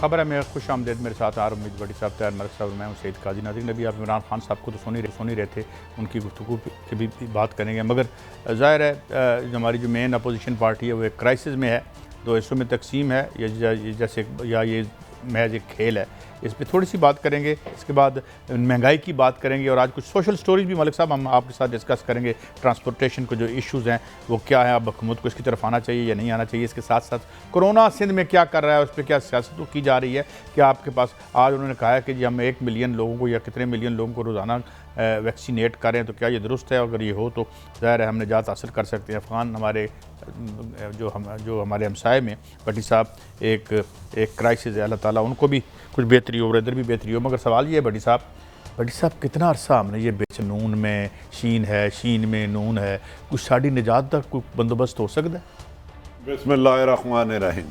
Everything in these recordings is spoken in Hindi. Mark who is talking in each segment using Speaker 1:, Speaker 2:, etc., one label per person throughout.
Speaker 1: खबर है। मैं खुश आमदेद मेरे साथ आर उम्मीद बड़ी साहब तैयार मलिक साहब, मैं हूँ सईद काजी नाज़रीन। अभी आप इमरान खान साहब को तो सुन ही रहे थे, उनकी गुफ्तगू की भी बात करेंगे, मगर ज़ाहिर है हमारी जो मेन अपोजिशन पार्टी है वो एक क्राइसिस में है, दो हिस्सों में तकसीम है, ये जैसे या ये महज एक खेल है। इस पर थोड़ी सी बात करेंगे, इसके बाद महंगाई की बात करेंगे और आज कुछ सोशल स्टोरीज भी मलिक साहब हम आपके साथ डिस्कस करेंगे। ट्रांसपोर्टेशन को जो इश्यूज़ हैं वो क्या है, अब हुकूमत को इसकी तरफ आना चाहिए या नहीं आना चाहिए। इसके साथ साथ कोरोना सिंध में क्या कर रहा है, उस पर क्या सियासत की जा रही है। क्या आपके पास आज उन्होंने कहा है कि जी हम 1 मिलियन लोगों को या कितने मिलियन लोगों को रोज़ाना वैक्सीनेट करें, तो क्या ये दुरुस्त है? अगर ये हो तो ज़ाहिर है हम निजात हासिल कर सकते हैं। अफ़गान हमारे जो हमारे हमसाए में भट्टी साहब एक क्राइसिस है, अल्लाह ताला उनको भी कुछ बेहतरी हो और इधर भी बेहतरी हो। मगर सवाल ये है भट्टी साहब कितना अरसा हमने ये बेच नून में शीन है, शीन में नून है, कुछ साड़ी निजात तक कोई बंदोबस्त हो सकता है?
Speaker 2: बिस्मिल्लाहिर्रहमानिर्रहीम।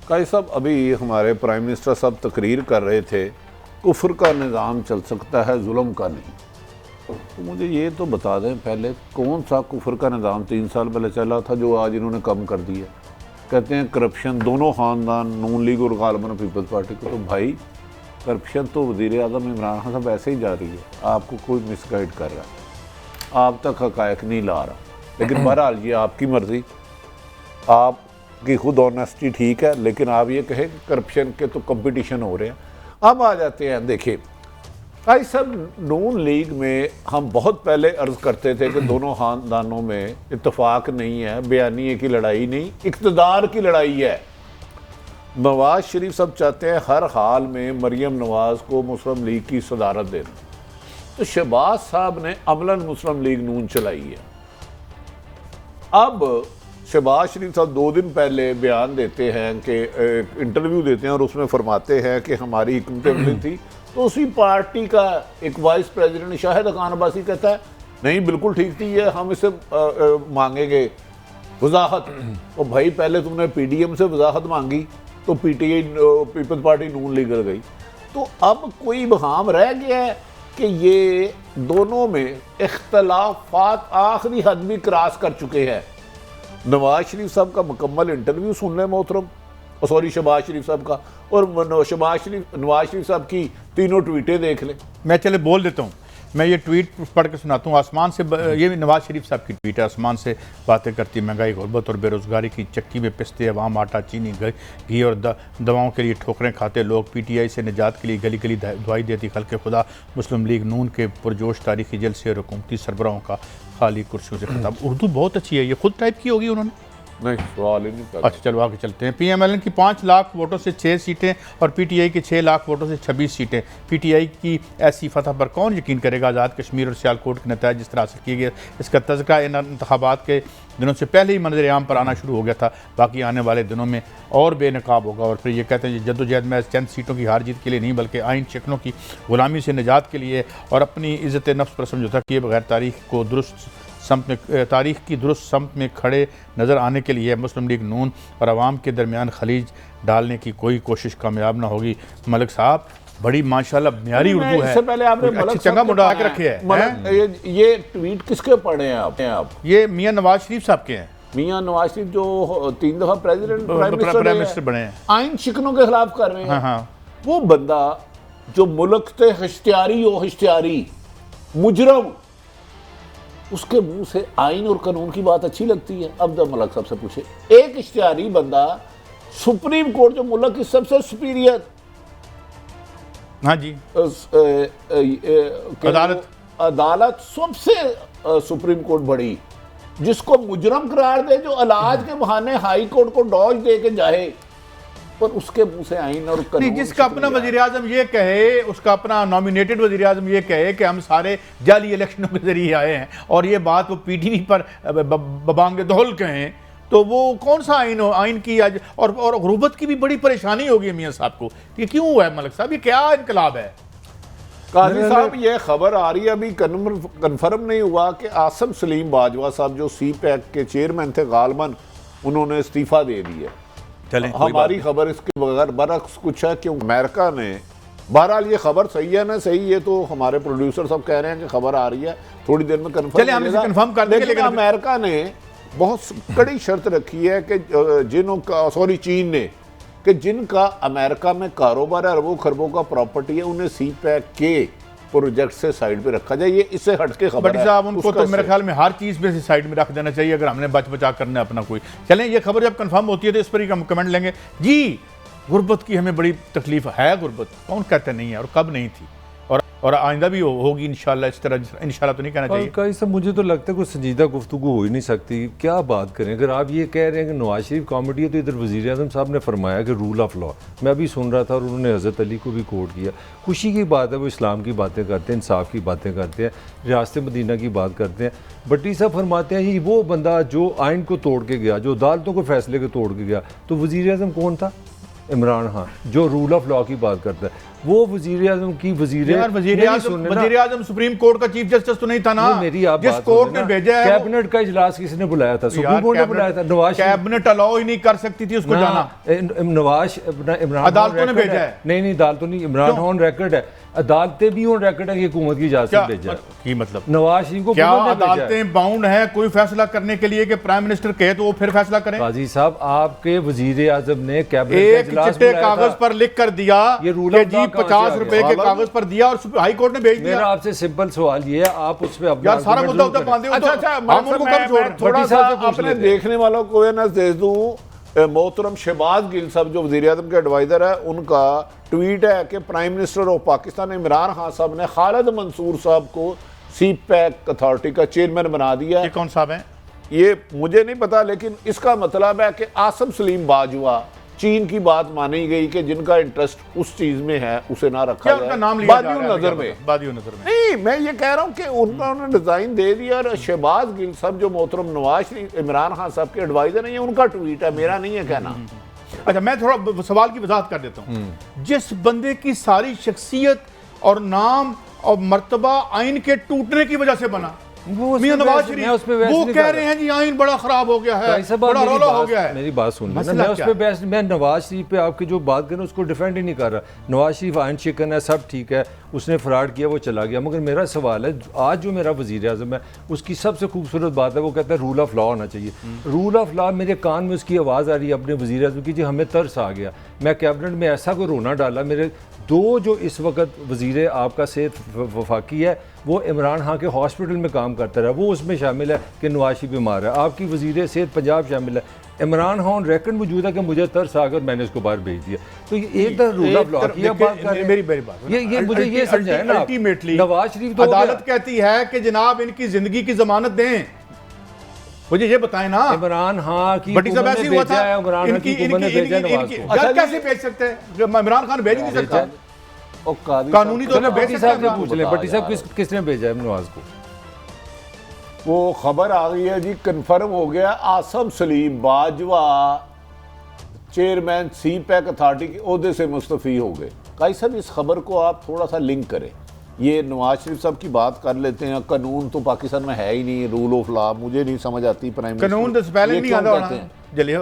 Speaker 2: काई साहब, अभी हमारे प्राइम मिनिस्टर साहब तकरीर कर रहे थे, कुफ्र का निज़ाम चल सकता है, जुल्म का नहीं। तो मुझे ये तो बता दें पहले, कौन सा कुफ्र का निज़ाम 3 साल पहले चला था जो आज इन्होंने कम कर दिया? कहते हैं करप्शन, दोनों ख़ानदान नून लीग और गालिबन पीपल्स पार्टी को। तो भाई करप्शन तो वज़ीर आज़म इमरान खान साहब ऐसे ही जा रही है, आपको कोई मिसगाइड कर रहा है, आप तक हक़ाइक़ नहीं ला रहा। लेकिन बहरहाल ये आपकी मर्ज़ी, आपकी खुद ऑनेस्टी ठीक है, लेकिन आप ये कहें कि करप्शन के तो कंपटीशन हो रहे हैं। अब आ जाते हैं, देखिए भाई साहब, नून लीग में हम बहुत पहले अर्ज़ करते थे कि दोनों ख़ानदानों में इत्तेफाक नहीं है, बयानिए की लड़ाई नहीं, इक़्तिदार की लड़ाई है। नवाज़ शरीफ साहब चाहते हैं हर हाल में मरियम नवाज़ को मुस्लिम लीग की सदारत देना, तो शहबाज साहब ने अमलन मुस्लिम लीग नून चलाई है। अब शहबाज शरीफ साहब 2 दिन पहले बयान देते हैं कि इंटरव्यू देते हैं और उसमें फरमाते हैं कि हमारी हिकमत अमली थी। तो उसी पार्टी का एक वाइस प्रेसिडेंट शाहिद खान अब्बासी कहता है नहीं बिल्कुल ठीक थी, ये हम इसे मांगेंगे वजाहत। और भाई पहले तुमने पीडीएम से वजाहत मांगी तो पीटीआई पीपल्स पार्टी नून लीग गई। तो अब कोई बहाम रह गया है कि ये दोनों में इख्तलाफात आखिरी हद भी क्रॉस कर चुके हैं। नवाज शरीफ साहब का मुकम्मल इंटरव्यू सुन लें मोहतरम, सॉरी शहबाज शरीफ साहब का, और नवाज शरीफ साहब की 3 ट्वीटें देख लें।
Speaker 1: मैं चले बोल देता हूँ, मैं ये ट्वीट पढ़ के सुनाता हूँ। आसमान से, ये भी नवाज शरीफ साहब की ट्वीट है। आसमान से बातें करती महंगाई, गुर्बत और बेरोज़गारी की चक्की में पिसते अवाम आटा चीनी घी और दवाओं के लिए ठोकरें खाते लोग। पीटीआई से निजात के लिए गली गली दुआई देती खल्क़े खुदा। मुस्लिम लीग नून के पुरजोश तारीखी जलसे और हुकूमती सरबराहों का खाली कुर्सियों से खिताब। उर्दू बहुत अच्छी है, ये खुद टाइप की होगी उन्होंने?
Speaker 2: नहीं, सवाल ही नहीं कर।
Speaker 1: अच्छा चलो आगे चलते हैं। पीएमएलएन की 5 लाख वोटों से 6 सीटें और पीटीआई की 6 लाख वोटों से 26 सीटें। पीटीआई की ऐसी फतह पर कौन यकीन करेगा? आज़ाद कश्मीर और सियालकोट के नतीजे जिस तरह हासिल किए गए, इसका तज़किरा इन इंतखाबात के दिनों से पहले ही मंजर आम पर आना शुरू हो गया था। बाकी आने वाले दिनों में और बेनकाब होगा। और फिर ये कहते हैं जद्दोजहद में चंद सीटों की हार जीत के लिए नहीं, बल्कि आइन शिकनों की गुलामी से निजात के लिए और अपनी इज़्ज़त नफ्स पर समझौता किए बगैर तारीख की दुरुस्त समत में खड़े नज़र आने के लिए मुस्लिम लीग नून और अवाम के दरमियान खलीज डालने की कोई कोशिश कामयाब ना होगी। मलिक साहब बड़ी माशाल्लाह म्यारी उर्दू है।
Speaker 2: इससे पहले आपने
Speaker 1: अच्छी चंगा मुंडा आके रखे है।
Speaker 2: ये ट्वीट किसके पढ़े हैं आप?
Speaker 1: ये मियां नवाज शरीफ साहब के हैं।
Speaker 2: मियां नवाज शरीफ जो 3 दफा प्रेसिडेंट
Speaker 1: प्राइम मिनिस्टर बने हैं,
Speaker 2: आइन शिकनों के खिलाफ कर रहे हैं।
Speaker 1: हाँ।
Speaker 2: वो बंदा जो मुल्क से हिश्तियारी मुजरम, उसके मुंह से आइन और कानून की बात अच्छी लगती है? अब जब मलक साहब से पूछे, एक इश्तिहारी बंदा सुप्रीम कोर्ट जो मुल्क की सबसे सुपीरियर,
Speaker 1: हाँ जी,
Speaker 2: अदालत सबसे सुप्रीम कोर्ट बड़ी, जिसको मुजरम करार दे, जो इलाज के बहाने हाई कोर्ट को डॉज दे के जाए, पर उसके मुंह से आइन और कानून।
Speaker 1: जिसका अपना वज़ीर आज़म ये कहे, उसका अपना नॉमिनेटेड वज़ीर आज़म ये कहे कि हम सारे जाली इलेक्शनों के जरिए आए हैं, और ये बात वो पीटीवी पर बबांगे दौल कहें, तो वो कौन सा आइन हो? आइन की आज और गुर्बत की भी बड़ी परेशानी होगी मियाँ साहब को। ये क्यों हुआ है मलिक साहब? ये क्या इनकलाब है?
Speaker 2: काजी साहब, ये खबर आ रही है, अभी कन्फर्म नहीं हुआ कि आसिम सलीम बाजवा साहब जो CPAC के चेयरमैन थे गालिबन, उन्होंने इस्तीफा दे दिया। हमारी खबर इसके बगैर बरक्स कुछ है कि अमेरिका ने, बहरहाल ये खबर सही है ना सही, ये तो हमारे प्रोड्यूसर सब कह रहे हैं कि खबर आ रही है, थोड़ी देर में कंफर्म कर देंगे। लेकिन अमेरिका ने बहुत कड़ी शर्त रखी है कि चीन ने कि जिनका अमेरिका में कारोबार है, अरबों खरबों का प्रॉपर्टी है, उन्हें सी पैक के प्रोजेक्ट से साइड पे रखा जाए। ये इससे हट के खबर है
Speaker 1: साहब, उनको तो मेरे ख्याल में हर चीज़ पे से साइड में रख देना चाहिए अगर हमने बच बचा करना है अपना कोई। चलें, ये खबर जब कंफर्म होती है तो इस पर ही हम कमेंट लेंगे जी। गुर्बत की हमें बड़ी तकलीफ है, गुर्बत कौन कहते नहीं है और कब नहीं थी, और आइंदा भी होगी इंशाल्लाह। इस तरह इंशाल्लाह तो नहीं कहना चाहिए।
Speaker 3: कई सब मुझे तो लगता है कोई संजीदा गुफ्तगू हो ही नहीं सकती। क्या बात करें, अगर आप ये कह रहे हैं कि नवाज शरीफ कॉमेडी है, तो इधर वज़ीर आज़म साहब ने फरमाया कि रूल ऑफ लॉ, मैं अभी सुन रहा था और उन्होंने हज़रत अली को भी कोट किया। खुशी की बात है, वो इस्लाम की बातें करते हैं, इंसाफ की बातें करते हैं, रियासत मदीना की बात करते हैं। भट्टी साहब फरमाते हैं ये वो बंदा जो आइन को तोड़ के गया, जो अदालतों के फैसले को तोड़ के गया, तो वज़ीर आज़म कौन था? इमरान खान, जो रूल ऑफ लॉ की बात करता है। वो वजीर आजम की वजीर
Speaker 1: आजम सुप्रीम कोर्ट का चीफ जस्टिस तो नहीं था ना?
Speaker 3: मेरी आप
Speaker 1: जिस कोर्ट ने भेजा है,
Speaker 3: कैबिनेट का इजलास किसने बुलाया था? सुप्रीम कोर्ट ने बुलाया था। नवाज
Speaker 1: कैबिनेट अलाउ ही नहीं कर सकती थी उसको जाना।
Speaker 3: नवाज इमरान
Speaker 1: अदालतों ने भेजा है।
Speaker 3: नहीं अदालतों नहीं, इमरान ऑन रिकॉर्ड है, अदालतें भी ऑन रिकॉर्ड है कि हुकूमत की इजाजत से भेजा
Speaker 1: की मतलब
Speaker 3: नवाज शरीफ को।
Speaker 1: क्या अदालतें बाउंड है कोई फैसला करने के लिए कि प्राइम मिनिस्टर कहे तो वो फिर फैसला करें?
Speaker 3: काजी साहब, आपके वजीर आजम ने कैबिनेट
Speaker 1: एक चिट्टे कागज पर लिख कर दिया
Speaker 3: ये रूल ऑफ लॉ
Speaker 1: 50 रुपए के कागज पर दिया और हाई कोर्ट ने भेज दिया।
Speaker 3: मेरा आपसे सिंपल सवाल ये है, आप उस पे अपना
Speaker 1: सारा मुद्दा उधर बांधे हो। अच्छा, हम उनको कब छोड़?
Speaker 2: थोड़ा सा अपने देखने वालों को अवेयरनेस दे दूं। मोहतरम शहबाज गिल साहब जो वज़ीर आज़म के एडवाइज़र है, उनका ट्वीट है कि prime minister of Pakistan Imran Khan साहब ने खालिद मंसूर साहब को सी पैक अथॉरिटी का चेयरमैन बना दिया।
Speaker 1: ये कौन साहब हैं?
Speaker 2: ये मुझे नहीं पता, लेकिन इसका मतलब है कि आसिम सलीम बाजवा, चीन की बात मानी गई कि जिनका इंटरेस्ट उस चीज में है उसे ना रखा जाए।
Speaker 1: उनका नाम लिया
Speaker 2: बादियों नजर में नहीं, मैं ये कह रहा हूँ कि उन्होंने डिजाइन दे दिया। और शहबाज गिल साहब जो मोहतरम नवाज शरीफ इमरान खान साहब के एडवाइजर नहीं है, उनका ट्वीट है, मेरा नहीं है कहना।
Speaker 1: अच्छा, मैं थोड़ा सवाल की वजाहत कर देता हूँ। जिस बंदे की सारी शख्सियत और नाम और मर्तबा आइन के टूटने की वजह से बना, मियां नवाज शरीफ, वो कह रहे हैं जी आइन बड़ा खराब हो गया है, बड़ा रौला हो गया है।
Speaker 3: मेरी बात सुन, मैं उस पे बहस, मैं नवाज शरीफ पे आपकी जो बात कर रहा हूं उसको डिफेंड ही नहीं कर रहा। नवाज शरीफ आइन शिकन है, सब ठीक है, उसने फ्रॉड किया, वो चला गया। मगर मेरा सवाल है, आज जो मेरा वजीर आज़म है उसकी सबसे खूबसूरत बात है, वो कहता है रूल ऑफ लॉ होना चाहिए। रूल ऑफ लॉ, मेरे कान में उसकी आवाज़ आ रही है अपने वजीर आज़म की, जी हमें तरस आ गया। मैं कैबिनेट में ऐसा कोई रोना डाला, मेरे दो जो इस वक्त वजीर आपका सेहत वफाकी है, वो इमरान खान के हॉस्पिटल में काम करता रहा, वो उसमें शामिल है कि नवाज शरीफ बीमार है। आपकी वजीर सेहत पंजाब शामिल है, इमरान खान रिकॉर्ड मौजूद है कि मुझे तरस आकर मैंने उसको बाहर भेज दिया। तो ये एक तरह रूल ऑफ लॉ की बात कर रहे हैं।
Speaker 1: मेरी बात
Speaker 3: ये मुझे ये समझाए ना,
Speaker 1: अल्टीमेटली
Speaker 3: नवाज शरीफ तो
Speaker 1: अदालत कहती है कि जनाब इनकी जिंदगी की जमानत दें। मुझे ये बताएं ना,
Speaker 3: इमरान खान की
Speaker 1: बड़ी सब ऐसी हुआ था,
Speaker 3: इमरान की
Speaker 1: कैसे भेज सकते हैं? इमरान खान भेज नहीं सकता कानूनी तौर पर।
Speaker 3: भट्टी साहब से पूछ लें, भट्टी साहब किसने भेजा है नवाज को?
Speaker 2: वो खबर आ गई है जी, कंफर्म हो गया, Asim Salim Bajwa chairman C pack authority के ओहदे से मुस्तफ़ी हो गए। काई साहब, इस खबर को आप थोड़ा सा लिंक करें। ये नवाज शरीफ साहब की बात कर लेते हैं, कानून तो पाकिस्तान में है ही नहीं, रूल ऑफ लॉ मुझे नहीं समझ आती। प्राइम
Speaker 1: कानून तो पहले नहीं आता होना।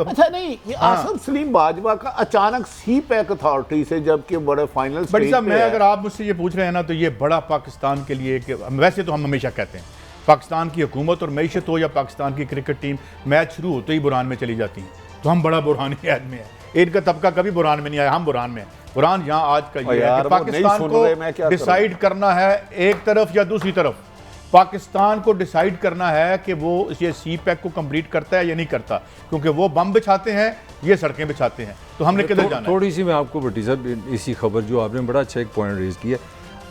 Speaker 2: अच्छा नहीं, ये आसिम सलीम बाजवा का अचानक सी पैक अथॉरिटी से, जबकि बड़े फाइनल
Speaker 1: स्टेज पे मैं अगर आप मुझसे ये पूछ रहे हैं ना, तो ये बड़ा पाकिस्तान के लिए, वैसे तो हम हमेशा कहते हैं पाकिस्तान की हुकूमत और मईशत हो या पाकिस्तान की क्रिकेट टीम, मैच शुरू होते ही बुरान में चली जाती है, तो हम बड़ा बुरहानी आदमी है। इनका तबका कभी बुरान में नहीं आया, हम बुरान में हैं। बुरान यहाँ आज का ये है कि पाकिस्तान को डिसाइड करना है एक तरफ या दूसरी तरफ। पाकिस्तान को डिसाइड करना है कि वो ये सी पैक को कंप्लीट करता है या नहीं करता, क्योंकि वो बम बिछाते हैं, ये सड़कें बिछाते हैं, तो हमने किधर जाना है?
Speaker 3: थोड़ी सी मैं आपको भट्टी साहब इसी खबर जो आपने बड़ा अच्छा एक पॉइंट रेज किया,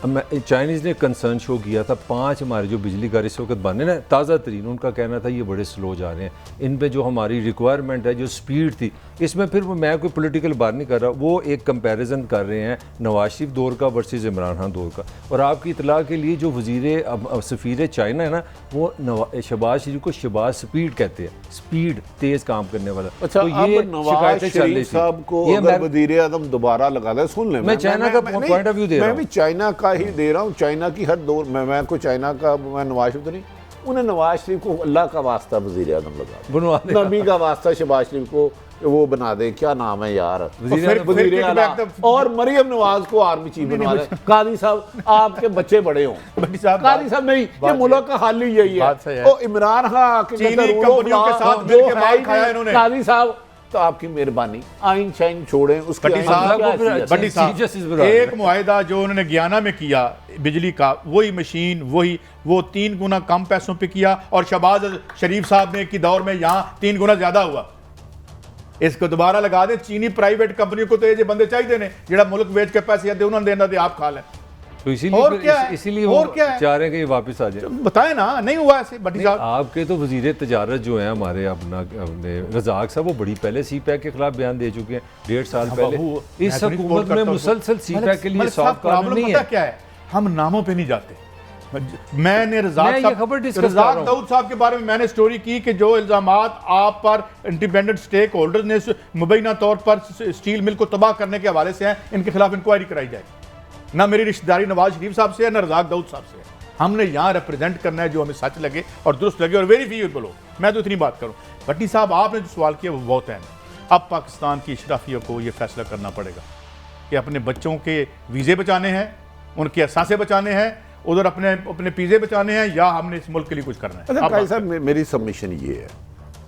Speaker 3: चाइनीज़ ने कंसर्न शो किया था 5 हमारे जो बिजली घर इस वक्त बने ना ताज़ा तरीन, उनका कहना था ये बड़े स्लो जा रहे हैं, इन पे जो हमारी रिक्वायरमेंट है, जो स्पीड थी, इसमें फिर मैं कोई पॉलिटिकल बात नहीं कर रहा, वो एक कंपैरिजन कर रहे हैं नवाज शरीफ दौर का वर्सेस इमरान खान दौर का। और आपकी इतला के लिए जो वजीर सफ़ीर चाइना है ना, वो शहबाज शरीफ को शहबाज स्पीड कहते हैं, स्पीड तेज़ काम करने वाला।
Speaker 2: अच्छा, तो ये नवाज शरीफ साहब को अगर वजीर आज़म दोबारा लगा दे, सुन ले,
Speaker 3: मैं चाइना का पॉइंट ऑफ व्यू दे रहा हूँ,
Speaker 2: मैं भी चाइना का ही दे रहा हूँ। चाइना की हर दौर मैं कोई चाइना का, मैं नवाज शरीफ तो नहीं, उन्हें नवाज शरीफ को अल्लाह का वास्ता वजीर आज़म लगा, नबी का वास्ता शहबाज शरीफ को वो बना दे, क्या नाम है यार, वजीर आला, और मरियम नवाज को आर्मी चीफ बना दे। कादी साहब आपके बच्चे बड़े हों, कादी साहब नहीं, ये मुल्क का हाल ही यही है। और इमरान खान के साथ
Speaker 1: कादी साहब
Speaker 2: तो आपकी मेहरबानी, आइन शाइन छोड़ें उसकी
Speaker 1: भट्टी
Speaker 2: आइन
Speaker 1: साहब,
Speaker 2: क्या
Speaker 3: फिर
Speaker 2: हैसियत है?
Speaker 1: भट्टी
Speaker 3: Chief Justice
Speaker 1: साहब,
Speaker 3: बना
Speaker 1: एक
Speaker 3: रहे
Speaker 1: मुआहिदा जो उन्होंने गयाना में किया बिजली का, वही मशीन वो 3 गुना कम पैसों पे किया और शहबाज शरीफ साहब ने की दौर में यहाँ 3 गुना ज्यादा हुआ। इसको दोबारा लगा दें। चीनी प्राइवेट कंपनियों को तो ये बंदे चाहिए ने जिहड़ा मुल्क बेच के पैसे दे उन्होंने देना दे आप खा लें।
Speaker 3: तो
Speaker 1: और क्या है?
Speaker 3: इसीलिए
Speaker 1: और
Speaker 3: वो
Speaker 1: क्या है?
Speaker 3: चाह रहे हैं कि ये वापस आ जाए।
Speaker 1: बताएं ना, नहीं हुआ ऐसे भट्टी साहब।
Speaker 3: आपके तो वजीर तजारत जो हैं हमारे अपने रज़ाक साहब, वो बड़ी पहले सी पैक के खिलाफ बयान दे चुके हैं 1.5 साल पहले। इस हुकूमत में मुसलसल सी पैक के लिए सॉफ्ट कानून नहीं है।
Speaker 1: क्या है, हम नामों पे नहीं जाते। मैंने
Speaker 3: मैं ये खबर डिस्कस कर रहा
Speaker 1: रज़ाक
Speaker 3: हूं।
Speaker 1: दाऊद साहब के बारे में मैंने स्टोरी की कि जो इल्जामात आप पर इंडिपेंडेंट स्टेक होल्डर ने मुबैना तौर पर स्टील मिल को तबाह करने के हवाले से हैं, इनके खिलाफ इंक्वायरी कराई जाए। ना मेरी रिश्तेदारी नवाज शरीफ साहब से है, ना रज़ाक दाऊद साहब से है। हमने यहाँ रिप्रेजेंट करना है जो हमें सच लगे और दुरुस्त लगे और वेरीफाइबल हो। मैं तो इतनी बात करूँ। भट्टी साहब, आपने जो सवाल किया वो बहुत है। अब पाकिस्तान की इशराफियों को ये फैसला करना पड़ेगा कि अपने बच्चों के वीज़े बचाने हैं, उनके असासे बचाने हैं, उधर अपने पीजे बचाने हैं, या हमने इस मुल्क के लिए कुछ करना है।
Speaker 2: अच्छा भाई साहब, मेरी सबमिशन ये है,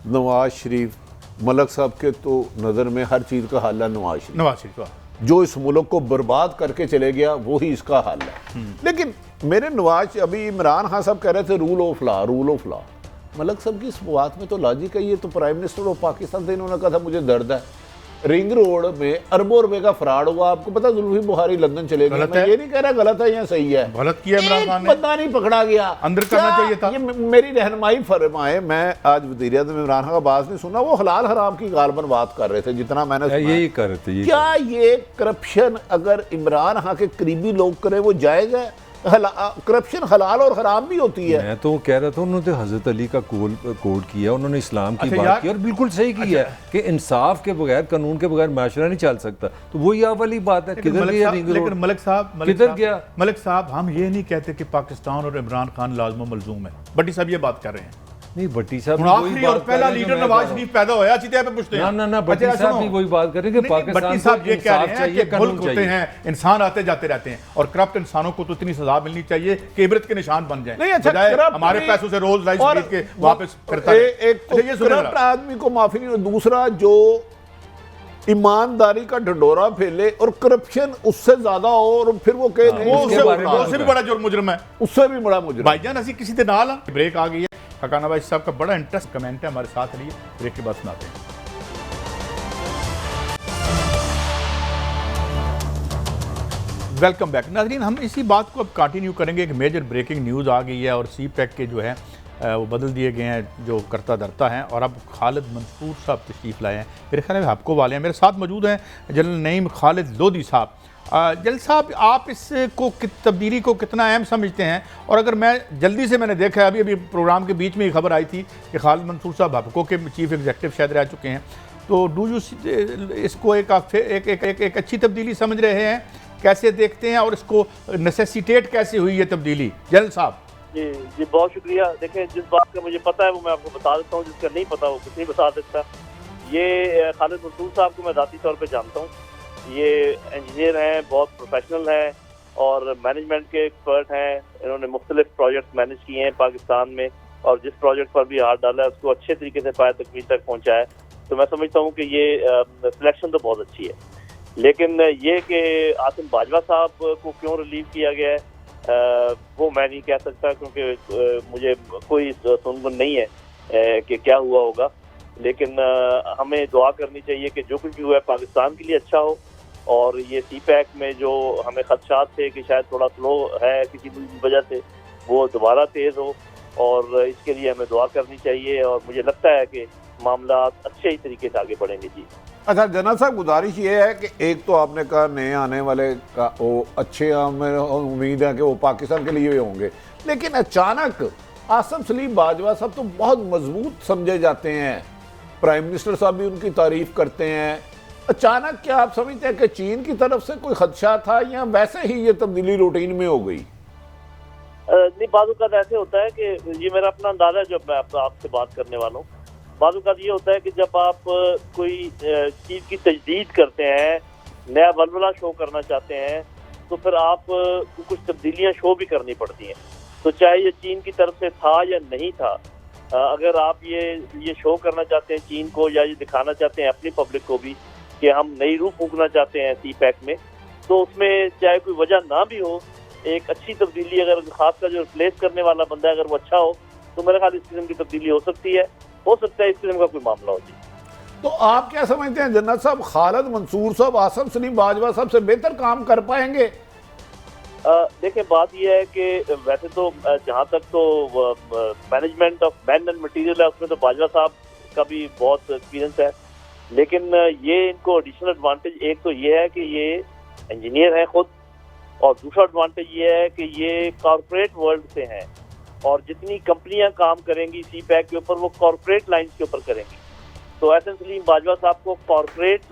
Speaker 2: नवाज शरीफ मलक साहब के तो नज़र में हर चीज़ का हल है नवाज शरीफ
Speaker 1: का
Speaker 2: जो इस मुल्क को बर्बाद करके चले गया वही इसका हल है। लेकिन मेरे नवाज, अभी इमरान खान साहब कह रहे थे रूल ऑफ लॉ। मलक साहब की इस बात में तो लॉजिक है। ये तो प्राइम मिनिस्टर ऑफ पाकिस्तान थे, इन्होंने कहा था मुझे दर्द है। रिंग रोड में अरबों रुपए का फ्रॉड हुआ, आपको पता, जुल्फी बुखारी लंदन चले गए। मैं ये नहीं कह रहा गलत है या सही है,
Speaker 1: गलत किया इमरान खान ने,
Speaker 2: बंदा नहीं पकड़ा गया,
Speaker 1: अंदर करना चाहिए था।
Speaker 2: ये मेरी रहनुमाई फरमाए। मैं आज वज़ीर-ए-आज़म इमरान खान का बात नहीं सुना, वो हलाल हराम की गालबन बात कर रहे थे जितना मैंने सुना।
Speaker 3: यही कर रहे थे।
Speaker 2: क्या ये करप्शन अगर इमरान खान के करीबी लोग करे वो जायज़ है? करप्शन हलाल और हराम भी होती है।
Speaker 3: मैं तो कह रहा था, उन्होंने तो हजरत अली का कोड किया, उन्होंने इस्लाम की बात की और बिल्कुल सही की है कि इंसाफ के बगैर, कानून के बगैर माशरा नहीं चल सकता। तो वही वाली बात है। किधर गया रिंग रोड?
Speaker 1: लेकिन मलिक साहब,
Speaker 3: किधर गया?
Speaker 1: मलिक साहब, हम ये नहीं कहते कि पाकिस्तान और इमरान खान लाज़िम मलजूम है। भट्टी साहब ये बात कर रहे हैं।
Speaker 3: नहीं, भट्टी साहब
Speaker 1: आखिरी और पहला लीडर नवाज शरीफ पैदा होया, अच्छी तरह पे पूछते हैं।
Speaker 3: ना भट्टी साहब भी वही बात करें कि पाकिस्तान
Speaker 1: भट्टी साहब ये कह रहे हैं कि मुल्क होते
Speaker 3: चाहिए।
Speaker 1: हैं, इंसान आते जाते रहते हैं और करप्ट इंसानों को तो इतनी सजा मिलनी चाहिए कि इबरत के निशान बन जाए।
Speaker 2: नहीं, अच्छा,
Speaker 1: बजाय
Speaker 2: करप्ट
Speaker 1: हमारे
Speaker 2: भी-
Speaker 1: पैसों से रोज राइस
Speaker 2: और
Speaker 1: खरीद के वापस करता है।
Speaker 2: एक तो
Speaker 1: अच्छा, ये सुनिए
Speaker 2: करप्ट
Speaker 1: जरा।
Speaker 2: आदमी को माफी नहीं, और दूसरा जो ईमानदारी का ढंडोरा फैले और करप्शन उससे ज्यादा हो और फिर वो कहे नहीं,
Speaker 1: उससे भी बड़ा जुर्म मुजरिम है।
Speaker 2: उससे भी बड़ा मुजरिम।
Speaker 1: भाईजान असी किसी के नाल ब्रेक आ गई है। हकाना भाई साहब का बड़ा इंटरेस्ट कमेंट है, हमारे साथ रहिए, ब्रेक के बाद सुनाते हैं। वेलकम बैक नाज़रीन, हम इसी बात को अब कंटिन्यू करेंगे। एक मेजर ब्रेकिंग न्यूज़ आ गई है और सी पैक के जो है वो बदल दिए गए हैं जो करता धरता हैं, और अब खालिद मंसूर साहब तशरीफ़ लाए हैं। मेरे ख्याल में आपको वाले हैं, मेरे साथ मौजूद हैं जनरल नईम खालिद लोधी साहब। जनरल साहब, आप इसको तब्दीली को कितना अहम समझते हैं? और अगर मैं जल्दी से, मैंने देखा है अभी प्रोग्राम के बीच में ही खबर आई थी कि खालिद मंसूर साहब हबको के चीफ एग्जीक्यूटिव शायद रह चुके हैं, तो डू यू इसको एक अच्छी तब्दीली समझ रहे हैं? कैसे देखते हैं और इसको नेसेसिटेट कैसे हुई ये तब्दीली? जनरल साहब
Speaker 4: जी बहुत शुक्रिया। देखें, जिस बात का मुझे पता है वो मैं आपको बता देता हूँ, जिसका नहीं पता वो कुछ नहीं बता सकता। ये खालिद मंसूर साहब को मैं ज़ाती तौर पे जानता हूँ। ये इंजीनियर हैं, बहुत प्रोफेशनल हैं और मैनेजमेंट के एक्सपर्ट हैं। इन्होंने मुख्तलिफ प्रोजेक्ट मैनेज किए हैं पाकिस्तान में, और जिस प्रोजेक्ट पर भी हाथ डाला है उसको अच्छे तरीके से पाया तकमील तक पहुँचाया है। तो मैं समझता हूँ कि ये सिलेक्शन तो बहुत अच्छी है। लेकिन ये कि आसिम बाजवा साहब को क्यों रिलीव किया गया है वो मैं नहीं कह सकता, क्योंकि मुझे कोई सुनगुन नहीं है कि क्या हुआ होगा। लेकिन हमें दुआ करनी चाहिए कि जो कुछ भी हुआ है पाकिस्तान के लिए अच्छा हो, और ये सी पैक में जो हमें खदशात थे कि शायद थोड़ा स्लो है किसी वजह से, वो दोबारा तेज़ हो, और इसके लिए हमें दुआ करनी चाहिए। और मुझे लगता है कि मामला अच्छे ही तरीके से आगे बढ़ेंगे। जी
Speaker 2: अच्छा जनरल साहब, गुजारिश ये है कि एक तो आपने कहा नए आने वाले का वो अच्छे, हमें उम्मीद है कि वो पाकिस्तान के लिए होंगे, लेकिन अचानक आसिम सलीम बाजवा साहब तो बहुत मजबूत समझे जाते हैं, प्राइम मिनिस्टर साहब भी उनकी तारीफ करते हैं। अचानक क्या आप समझते हैं कि चीन की तरफ से कोई खदशा था या वैसे ही ये तब्दीली रूटीन में हो गई?
Speaker 4: नहीं, बाज़ ऐसे होता है कि ये मेरा अपना अंदाजा है, जब मैं आपसे बात करने वाला हूँ, बाज़ ये होता है कि जब आप कोई चीज़ की तजदीद करते हैं, नया बलबला शो करना चाहते हैं, तो फिर आप कुछ तब्दीलियाँ शो भी करनी पड़ती हैं। तो चाहे ये चीन की तरफ से था या नहीं था, अगर आप ये शो करना चाहते हैं चीन को, या ये दिखाना चाहते हैं अपनी पब्लिक को भी कि हम नई रूह फूंकना चाहते हैं CPEC में, तो उसमें चाहे कोई वजह ना भी हो, एक अच्छी तब्दीली, अगर खासकर जो रिप्लेस करने वाला बंदा है अगर वो अच्छा हो, तो मेरे ख्याल इस किस्म की तब्दीली हो सकती है। हो सकता है इस किस्म का कोई मामला हो जी।
Speaker 2: तो आप क्या समझते हैं जन्नत साहब, खालिद मंसूर साहब आसिम सलीम बाजवा साहब से बेहतर काम कर पाएंगे?
Speaker 4: देखिए, बात यह है कि वैसे तो जहाँ तक तो management of man and material है, उसमें तो बाजवा साहब का भी बहुत एक्सपीरियंस है, लेकिन ये इनको एडिशनल एडवांटेज एक तो ये है कि ये इंजीनियर हैं खुद, और दूसरा एडवांटेज ये है कि ये कॉरपोरेट वर्ल्ड से हैं, और जितनी कंपनियां काम करेंगी CPEC के ऊपर वो कॉरपोरेट लाइंस के ऊपर करेंगी। तो एहसन सलीम बाजवा साहब को कॉरपोरेट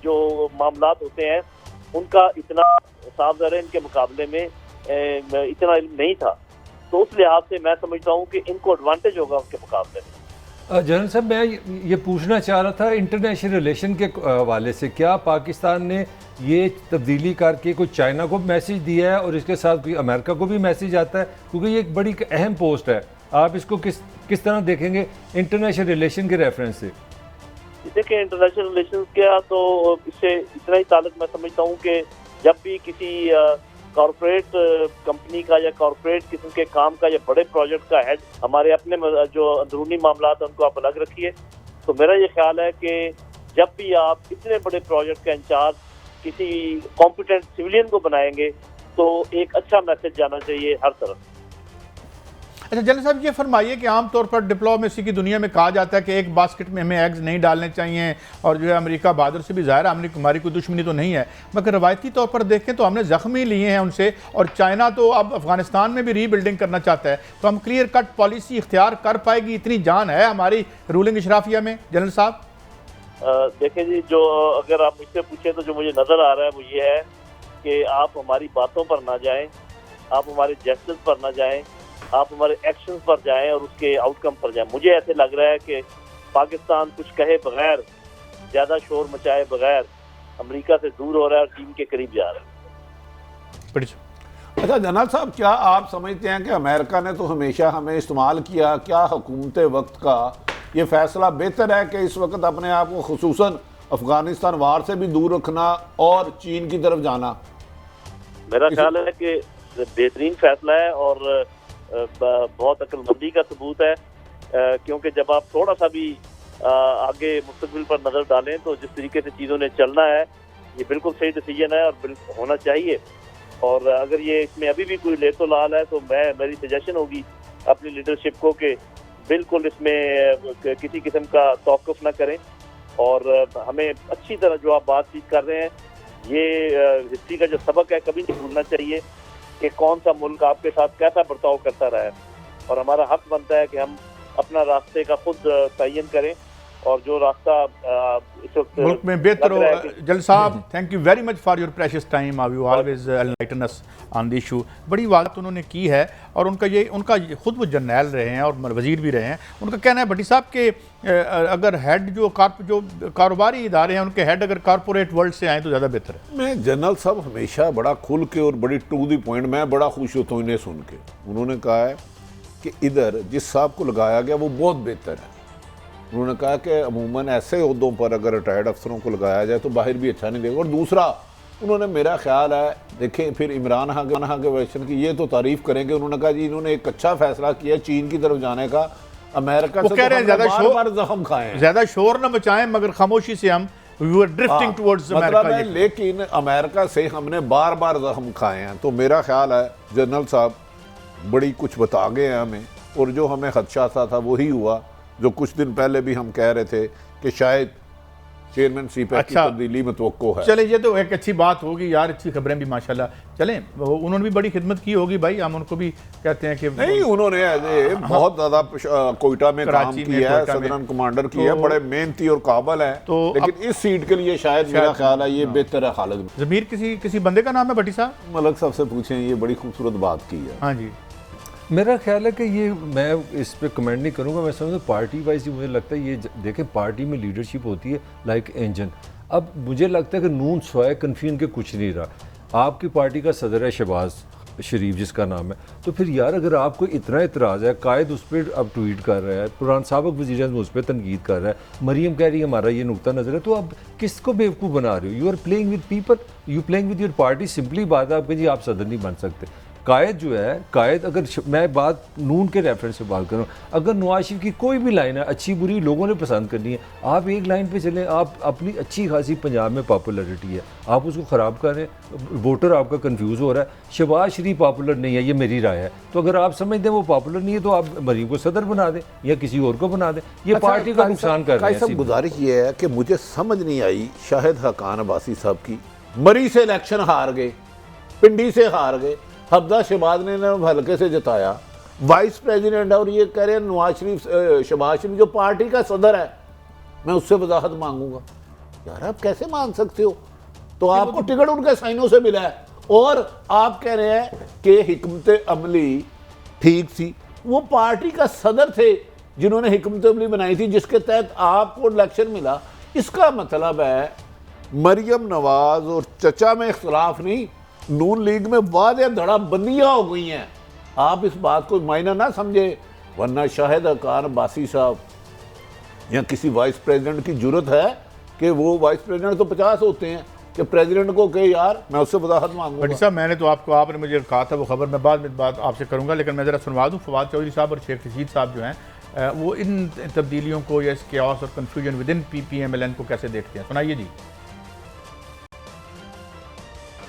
Speaker 4: जो मामलात होते हैं उनका इतना साफ ज़ाहिर इनके मुकाबले में इतना इल्म नहीं था, तो उस लिहाज से मैं समझता हूँ कि इनको एडवांटेज होगा उनके मुकाबले में।
Speaker 3: जनरल साहब, मैं ये पूछना चाह रहा था इंटरनेशनल रिलेशन के हवाले से, क्या पाकिस्तान ने ये तब्दीली करके कोई चाइना को मैसेज दिया है और इसके साथ कोई अमेरिका को भी मैसेज आता है? क्योंकि ये एक बड़ी अहम पोस्ट है, आप इसको किस तरह देखेंगे इंटरनेशनल रिलेशन के रेफरेंस से?
Speaker 4: देखिए, इंटरनेशनल रिलेशन का तो इससे इतना ही ताल्लुक मैं समझता हूँ कि जब भी किसी कॉरपोरेट कंपनी का या कॉरपोरेट किस्म के काम का या बड़े प्रोजेक्ट का हेड, हमारे अपने जो अंदरूनी मामला है उनको आप अलग रखिए, तो मेरा ये ख्याल है कि जब भी आप इतने बड़े प्रोजेक्ट का इंचार्ज किसी कॉम्पिटेंट सिविलियन को बनाएंगे तो एक अच्छा मैसेज जाना चाहिए हर तरफ।
Speaker 1: अच्छा जनरल साहब, ये फरमाइए कि आमतौर पर डिप्लोमेसी की दुनिया में कहा जाता है कि एक बास्केट में हमें एग्स नहीं डालने चाहिए, और जो है अमेरिका बहादुर से भी ज़ाहिर है हमारी कोई दुश्मनी तो नहीं है, मगर रवायती तौर पर देखें तो हमने ज़ख्मी लिए हैं उनसे, और चाइना तो अब अफगानिस्तान में भी रीबिल्डिंग करना चाहता है, तो हम क्लियर कट पॉलिसी इख्तियार कर पाएगी? इतनी जान है हमारी रूलिंग इशराफिया में जनरल साहब?
Speaker 4: देखिए जी, जो अगर आप मुझसे पूछें तो जो मुझे नज़र आ रहा है वो ये है कि आप हमारी बातों पर ना जाएं, आप हमारे जेस्चर्स पर ना जाएं, आप हमारे एक्शंस पर जाएं और उसके आउटकम पर जाएं। मुझे ऐसे लग रहा है कि पाकिस्तान कुछ कहे बगैर, ज़्यादा शोर मचाए बगैर अमेरिका से दूर हो रहा है और टीम के करीब जा रहा है।
Speaker 2: अच्छा जनरल साहब, क्या आप समझते हैं कि अमेरिका ने तो हमेशा हमें इस्तेमाल किया, क्या हुकूमत वक्त का ये फैसला बेहतर है कि इस वक्त अपने आप को खुसूसन अफगानिस्तान वार से भी दूर रखना और चीन की तरफ जाना?
Speaker 4: मेरा ख्याल है कि बेहतरीन फैसला है और बहुत अक्लमंदी का सबूत है, क्योंकि जब आप थोड़ा सा भी आगे मुस्तकबिल पर नज़र डालें तो जिस तरीके से चीज़ों ने चलना है ये बिल्कुल सही डिसीजन है और होना चाहिए। और अगर ये इसमें अभी भी कोई ले तो लाल है तो मेरी सजेशन होगी अपनी लीडरशिप को कि बिल्कुल इसमें किसी किस्म का तौक़ुफ़ ना करें, और हमें अच्छी तरह जो आप बातचीत कर रहे हैं, ये हिस्ट्री का जो सबक है कभी नहीं भूलना चाहिए कि कौन सा मुल्क आपके साथ कैसा बर्ताव करता रहा है, और हमारा हक बनता है कि हम अपना रास्ते का खुद तयन करें और जो रास्ता इस वक्त
Speaker 1: मुल्क में बेहतर हो। जल साहब, thank you very much for your precious time, you always enlighten us on the issue. बड़ी बात उन्होंने की है, और उनका खुद वो जर्नैल रहे हैं और वजीर भी रहे हैं। उनका कहना है भट्टी साहब के अगर हेड जो कारोबारी इदारे हैं उनके हेड अगर कॉरपोरेट वर्ल्ड से आए तो ज़्यादा बेहतर है।
Speaker 2: मैं जनरल साहब हमेशा बड़ा खुल के और बड़ी टू द पॉइंट, मैं बड़ा खुश होता हूँ इन्हें सुन के। उन्होंने कहा है कि इधर जिस साहब को लगाया गया वो बहुत बेहतर है। उन्होंने कहा कि अमूमन ऐसे ओहदों पर अगर रिटायर्ड अफसरों को लगाया जाए तो बाहर भी अच्छा नहीं देगा। और दूसरा, उन्होंने मेरा ख्याल है, देखें फिर इमरान खान के वर्षन की ये तो तारीफ करेंगे, उन्होंने कहा जी इन्होंने एक अच्छा फैसला किया चीन की तरफ जाने का। अमेरिका से
Speaker 1: कह रहे हैं
Speaker 2: बार जख्म खाए हैं,
Speaker 1: ज़्यादा शोर न मचाएं, मगर खामोशी से हम ड्रिफ्टिंग टुवर्ड्स अमेरिका।
Speaker 2: लेकिन अमेरिका से हमने बार बार जख्म खाए हैं। तो मेरा ख्याल है जनरल साहब बड़ी कुछ बता गए हैं हमें, और जो हमें खदशा था वही हुआ जो कुछ दिन पहले भी हम कह रहे थे कि शायद चेयरमैन CPEC की तब्दीली में तवक्को है।
Speaker 1: चले, ये तो एक अच्छी बात होगी यार, अच्छी खबरें भी माशाल्लाह। चलें, उन्होंने भी बड़ी खिदमत की होगी भाई, हम उनको भी कहते हैं कि
Speaker 2: नहीं, उन्होंने बहुत ज़्यादा कोयटा में काम किया है, सदरन कमांडर किया है, बड़े मेहनती और काबिल हैं। तो लेकिन इस सीट के लिए शायद मेरा ख्याल है ये बेहतर है। खालिद
Speaker 1: ज़मीर किसी बंदे का नाम है भट्टी साहब?
Speaker 2: मलक साहब से पूछें, ये बड़ी खूबसूरत बात की है।
Speaker 1: हाँ जी,
Speaker 3: मेरा ख्याल है कि ये, मैं इस पे कमेंट नहीं करूँगा, मैं समझता पार्टी वाइज ही मुझे लगता है ये देखें, पार्टी में लीडरशिप होती है लाइक इंजन। अब मुझे लगता है कि नून स्वाय कन्फ्यूजन के कुछ नहीं रहा। आपकी पार्टी का सदर है शहबाज, शरीफ जिसका नाम है, तो फिर यार अगर आपको इतना इतराज़ है, कायद उस पर अब ट्वीट कर रहा है, पुरान साबिक वज़ीर आज़म उस पर तनकीद कर रहा है, मरीम कह रही है हमारा ये नुक्ता नज़र है, तो आप किसको बेवकूफ़ बना रहे हो? You are playing with people, you playing with your party. Simply बात है आपके जी आप सदर नहीं बन सकते। कायद जो है, कायद अगर मैं बात नून के रेफरेंस से बात करूँ, अगर नवाज शरीफ की कोई भी लाइन है अच्छी बुरी लोगों ने पसंद करनी है, आप एक लाइन पे चलें। आप अपनी अच्छी खासी पंजाब में पॉपुलरिटी है, आप उसको ख़राब कर रहे हैं, वोटर आपका कंफ्यूज हो रहा है। शहबाज शरीफ पॉपुलर नहीं है, ये मेरी राय है, तो अगर आप समझते हैं वो पॉपुलर नहीं है तो आप मरीम को सदर बना दें या किसी और को बना दें। ये पार्टी का नुकसान कर रहे हैं।
Speaker 2: गुजारिश ये है कि मुझे समझ नहीं आई शाहिद हकान अब्बासी साहब की, मरी से इलेक्शन हार गए, पिंडी से हार गए, हफ्जा शहबाज ने हल्के से जिताया, वाइस प्रेसिडेंट है, और ये कह रहे हैं नवाज शरीफ शहबाज शरीफ जो पार्टी का सदर है मैं उससे वजाहत मांगूंगा। यार आप कैसे मांग सकते हो? तो आपको टिकट उनके साइनों से मिला है और आप कह रहे हैं कि हिकमत अमली ठीक थी। वो पार्टी का सदर थे जिन्होंने हिकमत अमली बनाई थी जिसके तहत आपको इलेक्शन मिला। इसका मतलब है मरियम नवाज और चचा में इख्तलाफ नहीं, नून लीग में वादे धड़ा बंदियां हो गई हैं। आप इस बात को मायना ना समझे, वरना शाहिद हकान अब्बासी साहब या किसी वाइस प्रेसिडेंट की जरूरत है कि वो वाइस प्रेसिडेंट तो 50 होते हैं कि प्रेसिडेंट को कहे यार मैं उससे वजाहत मांगूंगा।
Speaker 1: बट साहब मैंने तो आपने मुझे कहा था वो खबर मैं बाद में बात आपसे करूंगा, लेकिन मैं ज़रा सुनवा दूँ। फवाद चौधरी साहब और शेख रशीद साहब जो हैं वो इन तब्दीलियों को या इस केओस और कन्फ्यूजन विद इन PMLN को कैसे देखते हैं, सुनाइए जी।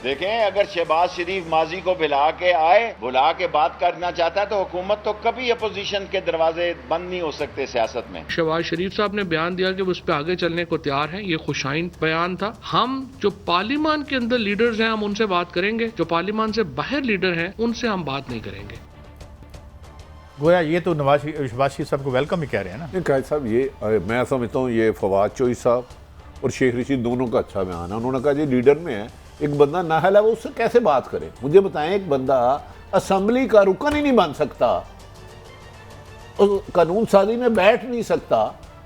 Speaker 5: देखें, अगर शहबाज शरीफ माजी को बुला के बात करना चाहता है तो हुकूमत तो कभी अपोजिशन के दरवाजे बंद नहीं हो सकते सियासत में।
Speaker 6: शहबाज शरीफ साहब ने बयान दिया कि वो उस पर आगे चलने को तैयार हैं, ये खुशाइन बयान था। हम जो पार्लियामान के अंदर लीडर्स हैं हम उनसे बात करेंगे, जो पार्लियामान से बाहर लीडर हैं उनसे हम बात नहीं करेंगे।
Speaker 1: गोया ये तो शहबाज शरीफ साहब को वेलकम ही कह रहे हैं ना।
Speaker 2: नहीं कायद साहब, ये मैं समझता हूँ ये फवाद चौधरी साहब और शेख रशीद दोनों का अच्छा बयान है। उन्होंने कहा जी लीडर में है, एक बंदा नाहल है वो उससे कैसे बात करे? मुझे बताएं, एक बंदा असेंबली का रुकन ही नहीं बन सकता, कानून साजी में बैठ नहीं सकता।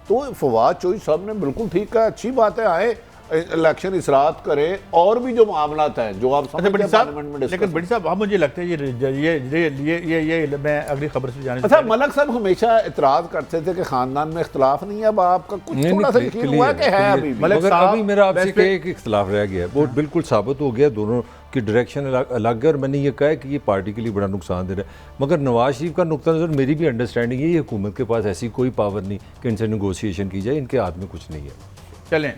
Speaker 2: तो फवाद चौधरी साहब ने बिल्कुल ठीक है, अच्छी बात है, आए इलेक्शन इसरात करें और भी जो मामला हैं जो आप समझते हैं पार्लियामेंट में।
Speaker 1: लेकिन बड़ी साहब अब मुझे लगता है ये मैं अगली खबर से जाने।
Speaker 2: अच्छा, मलक साहब हमेशा इतराज करते थे कि खानदान में इख्तलाफ नहीं है, अब आपका कुछ थोड़ा सा यकीन हुआ कि है अभी भी।
Speaker 3: मगर अभी मेरा आपसे एक इख्तलाफ रह गया, वो बिल्कुल साबित हो गया, दोनों की डायरेक्शन अलग है और मैंने ये कहा है कि ये पार्टी के लिए बड़ा नुकसान दे रहा है। मगर नवाज शरीफ का नुक्ता नज़र मेरी भी अंडरस्टैंडिंग है, ये हुकूमत के पास ऐसी कोई पावर नहीं कि इनसे नेगोशिएशन की जाए, इनके हाथ में कुछ नहीं है।
Speaker 1: चलें